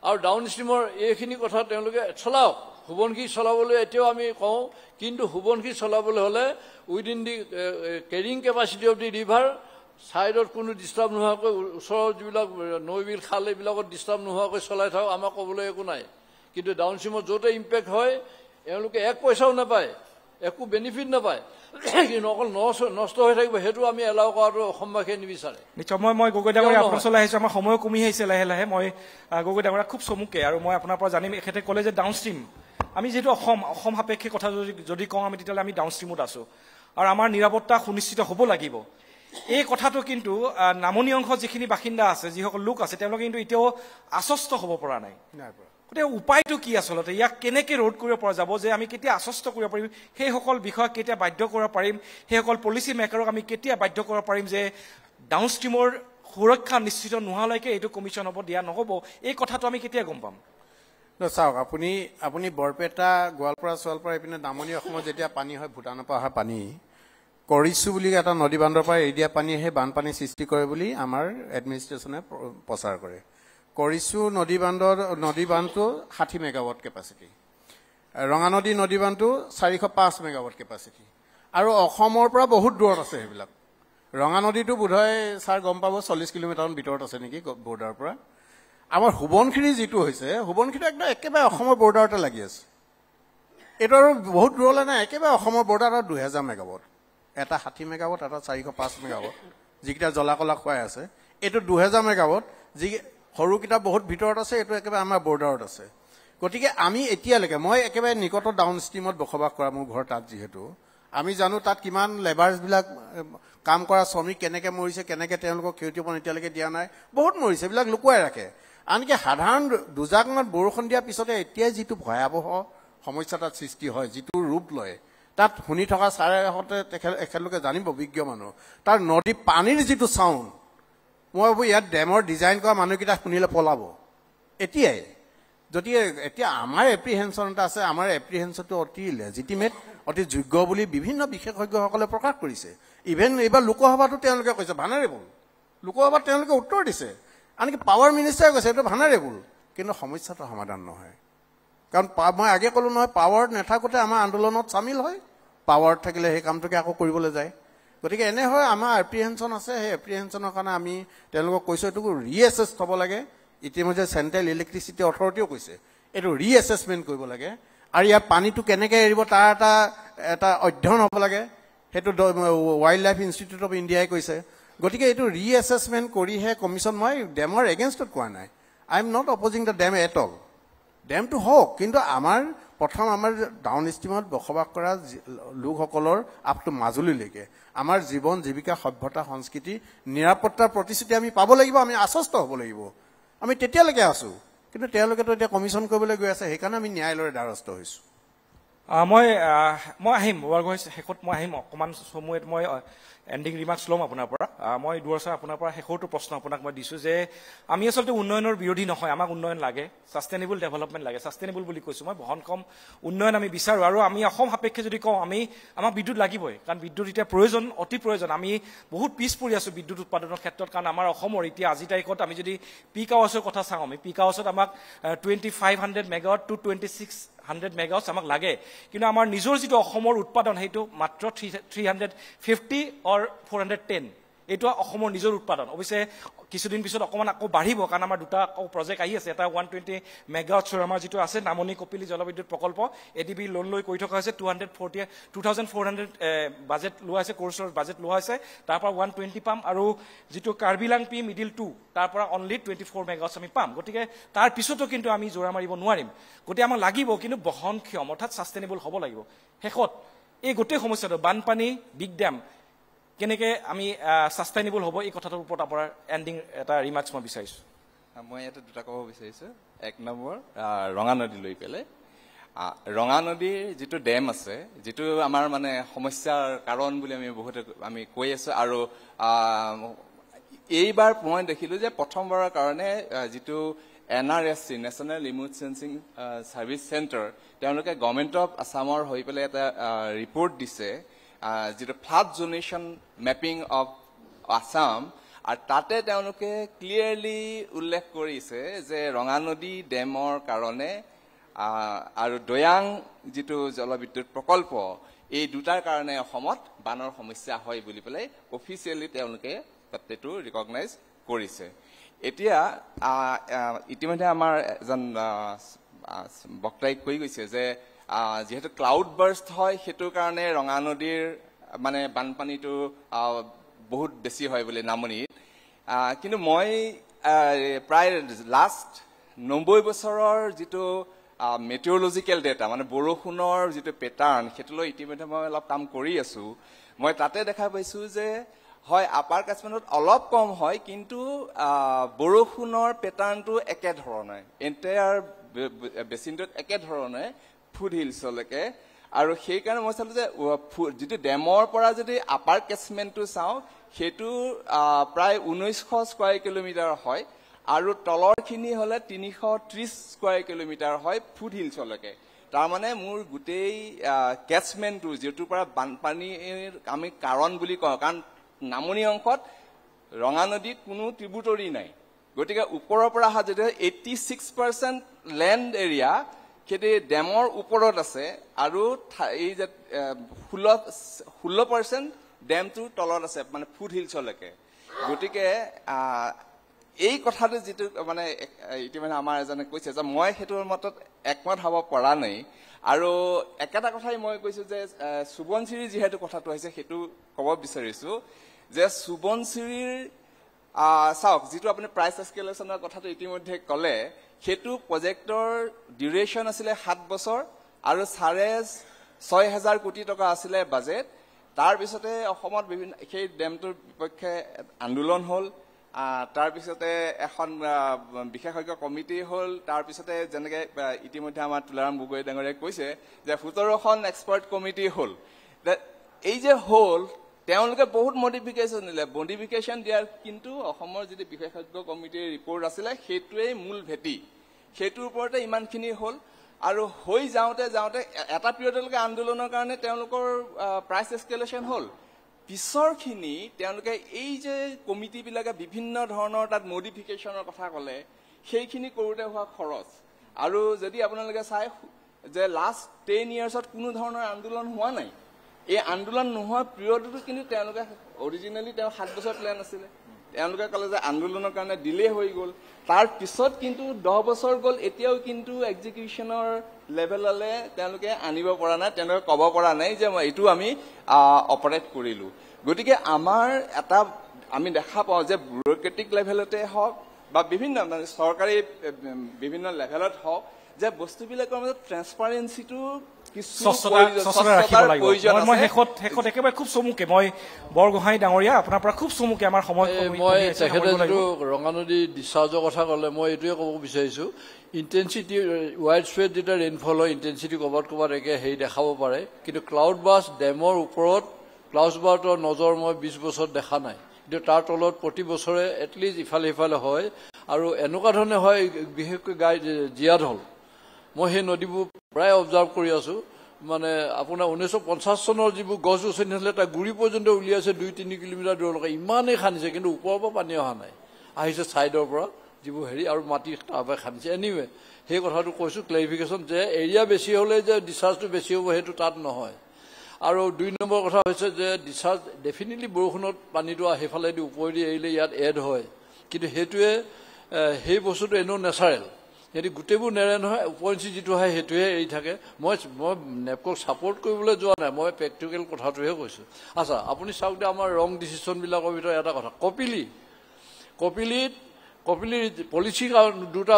আৰু ডাউন ষ্ট্ৰীমৰ এইখিনি কথা তেওঁলোকে চলাওক হুবনশী চলাবলৈ এতিয়াও আমি কওঁ কিন্তু হুবনশী চলাবলৈ হ'লে within the carrying capacity of the river ছাইডত কোনো ডিষ্টাৰ্ব নোহোৱাকৈ ওচৰৰ যিবিলাক নৈ বিল খাল এইবিলাকত ডিষ্টাৰ্ব নোহোৱাকৈ চলাই থাকক আমাক ক'বলৈ একো নাই কিন্তু ডাউন ষ্ট্ৰীমত য'তে ইম্পেক্ট হয় এওঁলোকে 1 পইচাও নাপায় একো বেনিফিট নাপায় কিন্তু অকল নষ্ট হৈ থাকিব সেইটো আমি এলাও কৰাটো অসমবাসীয়ে নিবিচাৰে নিশ্চয় মই গগৈ ডাঙৰীয়া আপোনাৰ ওচৰলৈ আহিছোঁ আমাৰ সময়ো কমি আহিছে লাহে লাহে মই গগৈ ডাঙৰীয়া খুব চমুকে আৰু মই আপোনাৰ পৰা জানিম এখেতে ক'লে যে ডাউন ষ্ট্ৰীম আমি যিহেতু অসম সাপেক্ষে কথা যদি কওঁ আমি তেতিয়াহ'লে আমি ডাউন ষ্ট্ৰীমত আছোঁ আৰু আমাৰ নিৰাপত্তা সুনিশ্চিত হ'ব লাগিব এই কথাটো কিন্তু নামনি অংশত যিখিনি বাসিন্দা আছে যিসকল লোক আছে তেওঁলোকে কিন্তু এতিয়াও আশ্বস্ত হ'ব পৰা নাই গতিকে উপায়টো কি আচলতে ইয়াক কেনেকৈ ৰোধ কৰিব পৰা যাব যে আমি কেতিয়া আশ্বস্ত কৰিব পাৰিম সেইসকল বিষয়ক কেতিয়া বাধ্য কৰিব পাৰিম সেইসকল পলিচি মেকাৰক আমি কেতিয়া বাধ্য কৰিব পাৰিম যে ডাউন ষ্ট্ৰীমৰ সুৰক্ষা নিশ্চিত নোহোৱালৈকে এইটো কমিশ্যন হ'ব দিয়া নহ'ব এই কথাটো আমি কেতিয়া গম পাম চাওক আপুনি বৰপেটা গোৱালপাৰা চোৱালপাৰা এইপিনে নামনি অসমত যেতিয়া পানী হয় ভূটানৰ পৰা অহা পানী কৰিছো বুলি এটা নদী বান্ধৰ পৰা এৰি দিয়া পানীহে বানপানী সৃষ্টি কৰে বুলি আমাৰ এডমিনিষ্ট্ৰেশ্যনে প্ৰচাৰ কৰে কৰিছো নদী বান্ধটো 60 মেগাৱাট কেপাচিটি ৰঙানদী নদী বান্ধটো 405 মেগাৱাট কেপাচিটি আৰু অসমৰ পৰা বহুত দূৰত আছে সেইবিলাক ৰঙানদীটো বোধহয় ছাৰ গম পাব 40 কিলোমিটাৰৰ ভিতৰত আছে নেকি বৰ্ডাৰৰ পৰা আমাৰ হুবনশিৰি যিটো হৈছে হুবনশিৰি একদম একেবাৰে অসমৰ বৰ্ডাৰতে লাগি আছে এইটো আৰু বহুত দূৰলৈ নাই একেবাৰে অসমৰ বৰ্ডাৰত 2000 মেগাৱাট এটা 60 মেগাৱাট এটা 405 মেগাৱাট যিকেইটা জ্বলাকলা খুৱাই আছে এইটো 2000 মেগাৱাট যি সৰুকেইটা বহুত ভিতৰত আছে এইটো একেবাৰে আমাৰ বৰ্ডাৰত আছে গতিকে আমি এতিয়ালৈকে মই একেবাৰে নিকট ডাউন ষ্ট্ৰীমত বসবাস কৰা মোৰ ঘৰ তাত যিহেতু আমি জানো তাত কিমান লেবাৰ্ছবিলাক কাম কৰা শ্ৰমিক কেনেকৈ মৰিছে কেনেকৈ তেওঁলোকক ক্ষতিপূৰণ এতিয়ালৈকে দিয়া নাই বহুত মৰিছে এইবিলাক লুকুৱাই ৰাখে আনকি সাধাৰণ দুজাকমান বৰষুণ দিয়াৰ পিছতে এতিয়াই যিটো ভয়াৱহ সমস্যা তাত সৃষ্টি হয় যিটো ৰূপ লয় তাত শুনি থকা ছাৰেহঁতে একেলগে জানিব বিজ্ঞ মানুহ তাৰ নদী পানীৰ যিটো চাউণ্ড মই ভাবোঁ ইয়াত ডেমৰ ডিজাইন কৰা মানুহকেইটা শুনিলে পলাব এতিয়াই যদি এতিয়া আমাৰ এপ্ৰিহেনশ্যন এটা আছে আমাৰ এপ্ৰিহেনশ্যনটো অতি লেজিটিমেট অতি যোগ্য বুলি বিভিন্ন বিশেষজ্ঞসকলে প্ৰকাশ কৰিছে ইভেন এইবাৰ লোকসভাতো তেওঁলোকে কৈছে ভানাৰেবল লোকসভাত তেওঁলোকে উত্তৰ দিছে আনকি পাৱাৰ মিনিষ্টাৰে কৈছে এইটো ভানাৰেবল কিন্তু সমস্যাটো সমাধান নহয় কাৰণ মই আগে ক'লো নহয় পাৱাৰ নাথাকোঁতে আমাৰ আন্দোলনত চামিল হয় পাৱাৰত থাকিলে সেই কামটোকে আকৌ কৰিবলৈ যায় গতিকে এনে হয় আমাৰ এপ্ৰিহেনশ্যন আছে সেই এপ্ৰিহেনশ্যনৰ কাৰণে আমি তেওঁলোকক কৈছোঁ এইটো ৰিএছেছ হ'ব লাগে ইতিমধ্যে চেণ্ট্ৰেল ইলেক্ট্ৰিচিটি অথৰিটিও কৈছে এইটো ৰিএছেছমেণ্ট কৰিব লাগে আৰু ইয়াৰ পানীটো কেনেকৈ এৰিব তাৰ এটা অধ্যয়ন হ'ব লাগে সেইটো ৱাইল্ড লাইফ ইনষ্টিটিউট অফ ইণ্ডিয়াই কৈছে গতিকে এইটো ৰিএছেছমেণ্ট কৰিহে কমিশ্যন মই ডেমৰ এগেইনষ্টত কোৱা নাই I am not opposing the dam at all ডেমটো হওক কিন্তু প্ৰথম আমাৰ ডাউন ষ্ট্ৰীমত বসবাস কৰা লোকসকলৰ আপ টু মাজুলীলৈকে আমাৰ জীৱন জীৱিকা সভ্যতা সংস্কৃতি নিৰাপত্তাৰ প্ৰতিশ্ৰুতি আমি পাব লাগিব আমি আশ্বস্ত হ'ব লাগিব আমি তেতিয়ালৈকে আছোঁ, কিন্তু তেওঁলোকেতো এতিয়া কমিশ্যন কৰিবলৈ গৈ আছে, সেইকাৰণে আমি ন্যায়ালয়ৰ দ্বাৰস্থ হৈছোঁ। মই আহিম শেষত মই আহিম অকণমান সময়ত মই এণ্ডিং ৰিমাৰ্কছ ল'ম আপোনাৰ পৰা। মই দুৱছৰ আপোনাৰ পৰা শেষৰটো প্ৰশ্ন আপোনাক মই দিছোঁ যে আমি আচলতে উন্নয়নৰ বিৰোধী নহয়, আমাক উন্নয়ন লাগে, ছাষ্টেইনেবল ডেভেলপমেণ্ট লাগে। ছাষ্টেইনেবল বুলি কৈছোঁ মই, বহনক্ষম উন্নয়ন আমি বিচাৰোঁ। আৰু আমি অসম সাপেক্ষে যদি কওঁ আমাক বিদ্যুৎ লাগিবই, কাৰণ বিদ্যুৎ এতিয়া প্ৰয়োজন, অতি প্ৰয়োজন। আমি বহুত পিছ পৰি আছোঁ বিদ্যুৎ উৎপাদনৰ ক্ষেত্ৰত, কাৰণ আমাৰ অসমৰ এতিয়া আজিৰ তাৰিখত আমি যদি পিক আৱাৰ্ছৰ কথা চাওঁ, আমি পিক আৱাৰ্ছত আমাক 2500 মেগাৱাট টু 2600 মেগাৱাটছ আমাক লাগে, কিন্তু আমাৰ নিজৰ যিটো অসমৰ উৎপাদন সেইটো মাত্ৰ 350 অৰ 410, এইটো অসমৰ নিজৰ উৎপাদন। অৱশ্যে কিছুদিন পিছত অকণমান আকৌ বাঢ়িব, কাৰণ আমাৰ দুটা আকৌ প্ৰজেক্ট আহি আছে। এটা 120 মেগাৱাটছৰ আমাৰ যিটো আছে নামনি কপিলী জলবিদ্যুৎ প্ৰকল্প, ADB লোন লৈ কৰি থকা হৈছে, 2400 বাজেট লোৱা হৈছে, কোৰ্চৰ বাজেট লোৱা হৈছে, তাৰ পৰা 120 পাম। আৰু যিটো কাৰ্বিলাং পি মিডিল 2, তাৰ পৰা অনলি 24 মেগাৱাটছ আমি পাম। গতিকে তাৰ পিছতো কিন্তু আমি জোৰা মাৰিব নোৱাৰিম। গতিকে আমাক লাগিব, কিন্তু বহনক্ষম অৰ্থাৎ ছাষ্টেইনেবল হ'ব লাগিব। শেষত এই গোটেই সমস্যাটো বানপানী, বিগ ডেম কেনেকৈ আমি ছাষ্টেইনেবল হ'ব, এই কথাটোৰ ওপৰত আপোনাৰ এণ্ডিং এটা ৰিমাৰ্কছ মই বিচাৰিছোঁ। মই ইয়াতে দুটা ক'ব বিচাৰিছোঁ। এক নম্বৰ, ৰঙা নদী লৈ পেলাই ৰঙা নদীৰ যিটো ডেম আছে, যিটো আমাৰ মানে সমস্যাৰ কাৰণ বুলি আমি কৈ আছোঁ। আৰু এইবাৰ মই দেখিলোঁ যে প্ৰথমবাৰৰ কাৰণে যিটো NRSC national remote sensing service centre, তেওঁলোকে গভৰ্ণমেণ্ট অফ আছামৰ হৈ পেলাই এটা ৰিপৰ্ট দিছে, যিটো ফ্লাড জোনেশ্যন মেপিং অফ আছাম। আৰু তাতে তেওঁলোকে ক্লিয়াৰলি উল্লেখ কৰিছে যে ৰঙা নদী ডেমৰ কাৰণে আৰু দৈয়াং যিটো জলবিদ্যুৎ প্ৰকল্প, এই দুটাৰ কাৰণে অসমত বানৰ সমস্যা হয় বুলি পেলাই অফিচিয়েলি তেওঁলোকে তাতেটো ৰিকগনাইজ কৰিছে। এতিয়া ইতিমধ্যে আমাৰ এজন বক্তাই কৈ গৈছে যে যিহেতু ক্লাউড বাৰ্ষ্ট হয়, সেইটোৰ কাৰণে ৰঙা নদীৰ মানে বানপানীটো বহুত বেছি হয় বুলি নামনিত। কিন্তু মই প্ৰায় লাষ্ট 90 বছৰৰ যিটো মেটিঅৰলজিকেল ডেটা, মানে বৰষুণৰ যিটো পেটাৰ্ণ, সেইটোলৈ ইতিমধ্যে মই অলপ কাম কৰি আছোঁ। মই তাতে দেখা পাইছোঁ যে হয় আপাৰ কাশ্মীৰত অলপ কম হয়, কিন্তু বৰষুণৰ পেটাৰ্ণটো একেধৰণে, এণ্টায়াৰ বেচিনটোত একেধৰণে ফুট হিলছলৈকে। আৰু সেইকাৰণে মই চালোঁ যে যিটো ডেমৰ পৰা যদি আপাৰ কেচমেণ্টটো চাওঁ, সেইটো প্ৰায় 1900 স্কোৱাৰ কিলোমিটাৰ হয়, আৰু তলৰখিনি হ'লে 330 স্কোৱাৰ কিলোমিটাৰ হয় ফুট হিলছলৈকে। তাৰমানে মোৰ গোটেই কেচমেণ্টটো, যিটোৰ পৰা বানপানীৰ আমি কাৰণ বুলি কওঁ, কাৰণ নামনি অংশত ৰঙা নদীত কোনো ট্ৰিবিউটৰী নাই। গতিকে ওপৰৰ পৰা অহা যদি 86% লেণ্ড এৰিয়া সেইটো ডেমৰ ওপৰত আছে, আৰু এই যে 16% ডেমটোৰ তলত আছে, মানে ফুট হিলছলৈকে। গতিকে এই কথাটো যিটো মানে ইতিমধ্যে আমাৰ এজনে কৈছে যে মই সেইটোৰ মতত একমত হ'ব পৰা নাই। আৰু একেটা কথাই মই কৈছোঁ যে সোৱণশিৰিৰ যিহেতু কথাটো হৈছে, সেইটো ক'ব বিচাৰিছোঁ যে সোৱণশিৰিৰ চাওক, যিটো আপুনি প্ৰাইচ এস্কেলেশ্যনৰ কথাটো ইতিমধ্যে ক'লে, সেইটো প্ৰজেক্টৰ ডিউৰেশ্যন আছিলে 7 বছৰ আৰু 6,500 কোটি টকা আছিলে বাজেট। তাৰপিছতে অসমত বিভিন্ন সেই ডেমটোৰ বিপক্ষে আন্দোলন হ'ল, তাৰপিছতে এখন বিশেষজ্ঞ কমিটি হ'ল, তাৰপিছতে যেনেকৈ ইতিমধ্যে আমাৰ তুলাৰাম গগৈ ডাঙৰীয়াই কৈছে যে 17খন এক্সপাৰ্ট কমিটি হ'ল। এই যে হ'ল, তেওঁলোকে বহুত মডিফিকেশ্যন দিলে। মডিফিকেশ্যন দিয়াৰ কিন্তু অসমৰ যিটো বিশেষজ্ঞ কমিটিৰ ৰিপৰ্ট আছিলে, সেইটোৱেই মূল ভেটি, সেইটোৰ ওপৰতে ইমানখিনি হ'ল। আৰু হৈ যাওঁতে এটা পিৰিয়ডলৈকে আন্দোলনৰ কাৰণে তেওঁলোকৰ প্ৰাইচ এস্কেলেশ্যন হ'ল। পিছৰখিনি তেওঁলোকে এই যে কমিটিবিলাকে বিভিন্ন ধৰণৰ তাত মডিফিকেশ্যনৰ কথা ক'লে, সেইখিনি কৰোঁতে হোৱা খৰচ। আৰু যদি আপোনালোকে চাই যে লাষ্ট 10 yearsত কোনো ধৰণৰ আন্দোলন হোৱা নাই। এই আন্দোলন নোহোৱা পিৰিয়ডতো কিন্তু তেওঁলোকে অৰিজিনেলি 7 বছৰ প্লেন আছিলে, তেওঁলোকে ক'লে যে আন্দোলনৰ কাৰণে ডিলে হৈ গ'ল। তাৰ পিছত কিন্তু 10 বছৰ গ'ল, এতিয়াও কিন্তু এক্সিকিউশ্যনৰ লেভেললৈ তেওঁলোকে আনিব পৰা নাই, তেওঁলোকে ক'ব পৰা নাই যে এইটো আমি অপাৰেট কৰিলোঁ। গতিকে আমাৰ এটা আমি দেখা পাওঁ যে ব্যুৰ'ক্ৰেটিক লেভেলতে হওক বা বিভিন্ন মানে চৰকাৰী বিভিন্ন লেভেলত হওক, যে বস্তুবিলাকৰ মাজত ট্ৰেন্সপাৰেঞ্চিটো স্বচ্ছতা ৰাখিব লাগিব মই শেষত একেবাৰে খুব চমুকে মই বৰগোহাঁই ডাঙৰীয়া আপোনাৰ পৰা খুব চমুকে আমাৰ সময় মই তেখেতে যিটো ৰঙা নদী ডিছচাৰ্জৰ কথা ক'লে মই এইটোৱে ক'ব বিচাৰিছো ইণ্টেনচিটি ৱাইড স্প্ৰেড যেতিয়া ৰেইনফল হয় ইণ্টেনচিটি ক'ৰবাত একে হেৰি দেখাব পাৰে কিন্তু ক্লাউড বাষ্ট ডেমৰ ওপৰত ক্লাউড বাষ্টৰ নজৰ মই 20 বছৰত দেখা নাই কিন্তু তাৰ তলত প্ৰতি বছৰে এটলিষ্ট ইফালে সিফালে হয় আৰু এনেকুৱা ধৰণে হয় বিশেষকৈ জীয়াদ হ'ল মই সেই নদীবোৰ প্ৰায় অবজাৰ্ভ কৰি আছো মানে আপোনাৰ 1950 চনৰ যিবোৰ গছ গছনি আছিলে তাৰ গুৰি পৰ্যন্ত উলিয়াইছে 2-3 কিলোমিটাৰ দূৰলৈকে ইমানেই খান্দিছে কিন্তু ওপৰৰ পৰা পানী অহা নাই আহিছে ছাইডৰ পৰা যিবোৰ হেৰি আৰু মাটি তাৰপৰা খান্দিছে এনিৱে সেই কথাটো কৈছো ক্লেৰিফিকেশ্যন যে এৰিয়া বেছি হ'লে যে ডিছচাৰ্জটো বেছি হ'ব সেইটো তাত নহয় আৰু 2 নম্বৰ কথা হৈছে যে ডিছচাৰ্জ ডেফিনেটলি বৰষুণত পানীটো সেইফালেদি ওপৰেদি এৰিলে ইয়াত এড হয় কিন্তু সেইটোৱে সেই বস্তুটো এনেও নেচাৰেল যদি গোটেইবোৰ নেৰে নহয় উপৰঞ্চি যিটো হয় সেইটোহে এৰি থাকে মই নেপকক ছাপোৰ্ট কৰিবলৈ যোৱা নাই মই প্ৰেক্টিকেল কথাটোহে কৈছো আচ্ছা আপুনি চাওক দে আমাৰ ৰং ডিচিশ্যনবিলাকৰ ভিতৰত এটা কথা কপিলিৰ পলিচি দুটা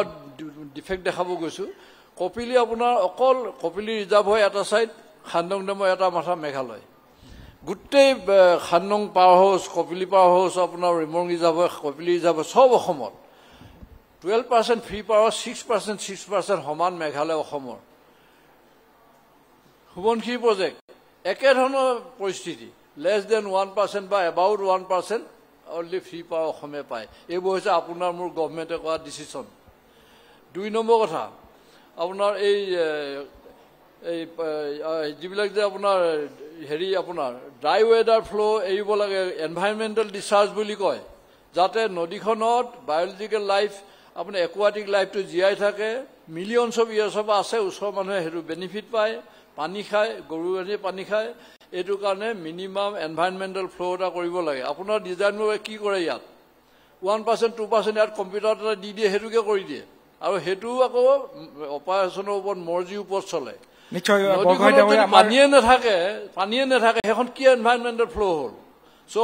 ডিফেক্ট দেখাব গৈছো কপিলি আপোনাৰ অকল কপিলি ৰিজাৰ্ভ হয় এটা চাইড খান্দং ডেমৰ এটা মাথা মেঘালয় গোটেই Khandong power house Kopili power house আপোনাৰ ৰিমং ৰিজাৰ্ভ হয় কপিলি ৰিজাৰ্ভ হয় সব অসমত 12% ফ্ৰী পাৱাৰ 6% সমান মেঘালয় অসমৰ সুবনশিৰি প্ৰজেক্ট একেধৰণৰ পৰিস্থিতি লেছ দেন 1% বা এবাউট 1% অনলি ফ্ৰী পাৱাৰ অসমে পায় এইবোৰ হৈছে আপোনাৰ মোৰ গভৰ্ণমেণ্টে কৰা ডিচিশ্যন 2 নম্বৰ কথা আপোনাৰ এই যিবিলাক যে আপোনাৰ হেৰি আপোনাৰ ড্ৰাই ৱেডাৰ ফ্ল' এৰিব লাগে এনভাইৰনমেণ্টেল ডিছচাৰ্জ বুলি কয় যাতে নদীখনত বায়'লজিকেল লাইফ আপুনি একুৱাটিক লাইফটো জীয়াই থাকে মিলিয়নছ অফ ইয়াৰ্ছৰ পৰা আছে ওচৰৰ মানুহে সেইটো বেনিফিট পায় পানী খায় গৰু গাড়ীয়ে পানী খায় এইটো কাৰণে মিনিমাম এনভাইৰনমেণ্টেল ফ্ল' এটা কৰিব লাগে আপোনাৰ ডিজাইনবোৰে কি কৰে ইয়াত 1% 2% ইয়াত কম্পিউটাৰ এটা দি দিয়ে সেইটোকে কৰি দিয়ে আৰু সেইটো আকৌ অপাৰেশ্যনৰ ওপৰত মৰ্জিৰ ওপৰত চলে পানীয়ে নাথাকে সেইখন কি এনভাইৰনমেণ্টেল ফ্ল' হ'ল so'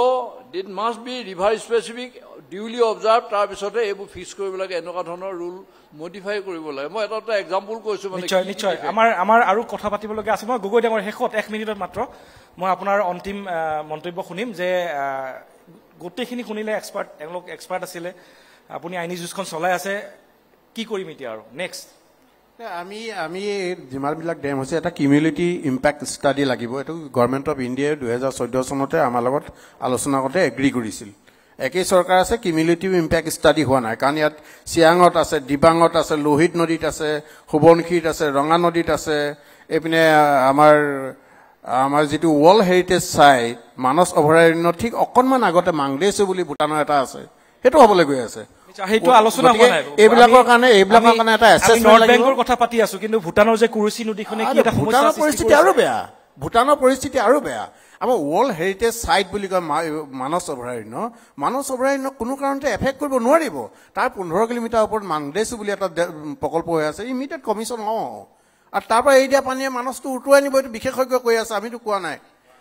it must be river specific duly observed তাৰপিছতে এইবোৰ ফিক্স কৰিব লাগে এনেকুৱা ধৰণৰ ৰুল মডিফাই কৰিব লাগে মই এটা এক্সাম্পল কৈছো মানে নিশ্চয় আমাৰ আৰু কথা পাতিবলগীয়া আছে মই গগৈ ডাঙৰ শেষত 1 মিনিটত মাত্ৰ মই আপোনাৰ অন্তিম মন্তব্য শুনিম যে গোটেইখিনি শুনিলে এক্সপাৰ্ট আছিলে আপুনি আইনী যুঁজখন চলাই আছে কি কৰিম এতিয়া আৰু নেক্সট আমি যিমানবিলাক ডেম হৈছে এটা কিউমুলেটিভ ইম্পেক্ট ষ্টাডি লাগিব এইটো গভৰ্ণমেণ্ট অফ ইণ্ডিয়াই 2014 চনতে আমাৰ লগত আলোচনা কৰোঁতে এগ্ৰী কৰিছিল একেই চৰকাৰ আছে কিউমুলেটিভ ইম্পেক্ট ষ্টাডি হোৱা নাই কাৰণ ইয়াত চিয়াঙত আছে ডিবাঙত আছে লোহিত নদীত আছে সুবনশিৰিত আছে ৰঙা নদীত আছে এইপিনে আমাৰ যিটো ৱৰ্ল্ড হেৰিটেজ চাইট মানস অভয়াৰণ্য ঠিক অকণমান আগতে মাংদেশু বুলি ভূটানৰ এটা আছে সেইটো হ'বলৈ গৈ আছে সেইটো আলোচনা হোৱা নাই এইবিলাকৰ কাৰণে এটা এছেছমেণ্ট লাগিব বেংকৰ কথা পাতি আছো কিন্তু ভূটানৰ যে কুৰুচি নদীখনে কি এটা ভূটানৰ পৰিস্থিতি আৰু বেয়া আমাৰ ৱৰ্ল্ড হেৰিটেজ চাইট বুলি কয় মানস অভয়াৰণ্য কোনো কাৰণতে এফেক্ট কৰিব নোৱাৰিব তাৰ 15 কিলোমিটাৰ ওপৰত মাংদেশু বুলি এটা প্ৰকল্প হৈ আছে ইমিডিয়েট কমিশ্যন আৰু তাৰ পৰা এৰি দিয়া পানীয়ে মানসটো উটুৱাই নিব এইটো বিশেষজ্ঞ কৈ আছে আমিতো কোৱা নাই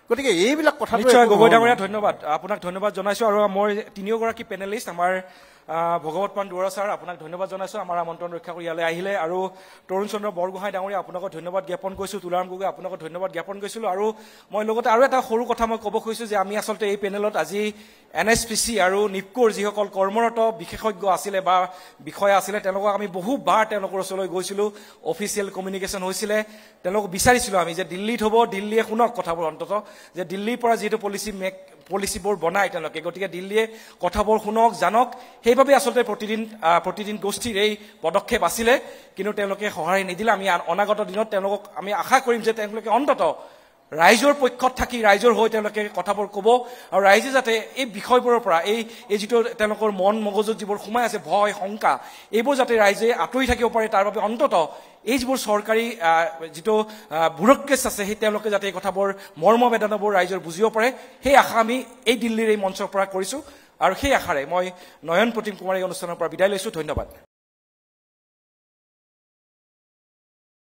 গতিকে এইবিলাক কথা নিশ্চয় গগৈ ডাঙৰীয়া ধন্যবাদ আপোনাক ধন্যবাদ জনাইছো আৰু মই 3গৰাকী পেনেলিষ্ট আমাৰ ভগৱতমান দুৱৰা ছাৰ আপোনাক ধন্যবাদ জনাইছো আমাৰ আমন্ত্ৰণ ৰক্ষা কৰি ইয়ালৈ আহিলে আৰু তৰুণ চন্দ্ৰ বৰগোহাঁই ডাঙৰীয়া আপোনাকো ধন্যবাদ জ্ঞাপন কৰিছো তুলাৰাম গগৈ আপোনাকো ধন্যবাদ জ্ঞাপন কৰিছিলো আৰু মই লগতে আৰু এটা সৰু কথা মই ক'ব খুজিছো যে আমি আচলতে এই পেনেলত আজি NSPC আৰু নিপকোৰ যিসকল কৰ্মৰত বিশেষজ্ঞ আছিলে বা বিষয়া আছিলে তেওঁলোকক আমি বহুবাৰ তেওঁলোকৰ ওচৰলৈ গৈছিলো অফিচিয়েল কমিউনিকেশ্যন হৈছিলে তেওঁলোকক বিচাৰিছিলো আমি যে দিল্লীত হ'ব দিল্লীয়ে শুনক কথাবোৰ অন্তত যে দিল্লীৰ পৰা যিটো পলিচিবোৰ বনায় তেওঁলোকে গতিকে দিল্লীয়ে কথাবোৰ শুনক জানক সেইভাবে আচলতে প্ৰতিদিন গোষ্ঠীৰ এই পদক্ষেপ আছিলে কিন্তু তেওঁলোকে সহায় নিদিলে আমি অনাগত দিনত তেওঁলোকক আমি আশা কৰিম যে তেওঁলোকে অন্তত ৰাইজৰ পক্ষত থাকি ৰাইজৰ হৈ তেওঁলোকে কথাবোৰ ক'ব আৰু ৰাইজে যাতে এই বিষয়বোৰৰ পৰা এই যিটো তেওঁলোকৰ মন মগজুত যিবোৰ সোমাই আছে ভয় শংকা এইবোৰ যাতে ৰাইজে আঁতৰি থাকিব পাৰে তাৰ বাবে অন্তত এই যিবোৰ চৰকাৰী যিটো ব্যুৰ'ক্ৰেটছ আছে সেই তেওঁলোকে যাতে এই কথাবোৰ মৰ্ম বেদনাবোৰ ৰাইজৰ বুজিব পাৰে সেই আশা আমি এই দিল্লীৰ এই মঞ্চৰ পৰা কৰিছো আৰু সেই আশাৰে মই নয়ন প্ৰতিম কুমাৰ এই অনুষ্ঠানৰ পৰা বিদায় লৈছো ধন্যবাদ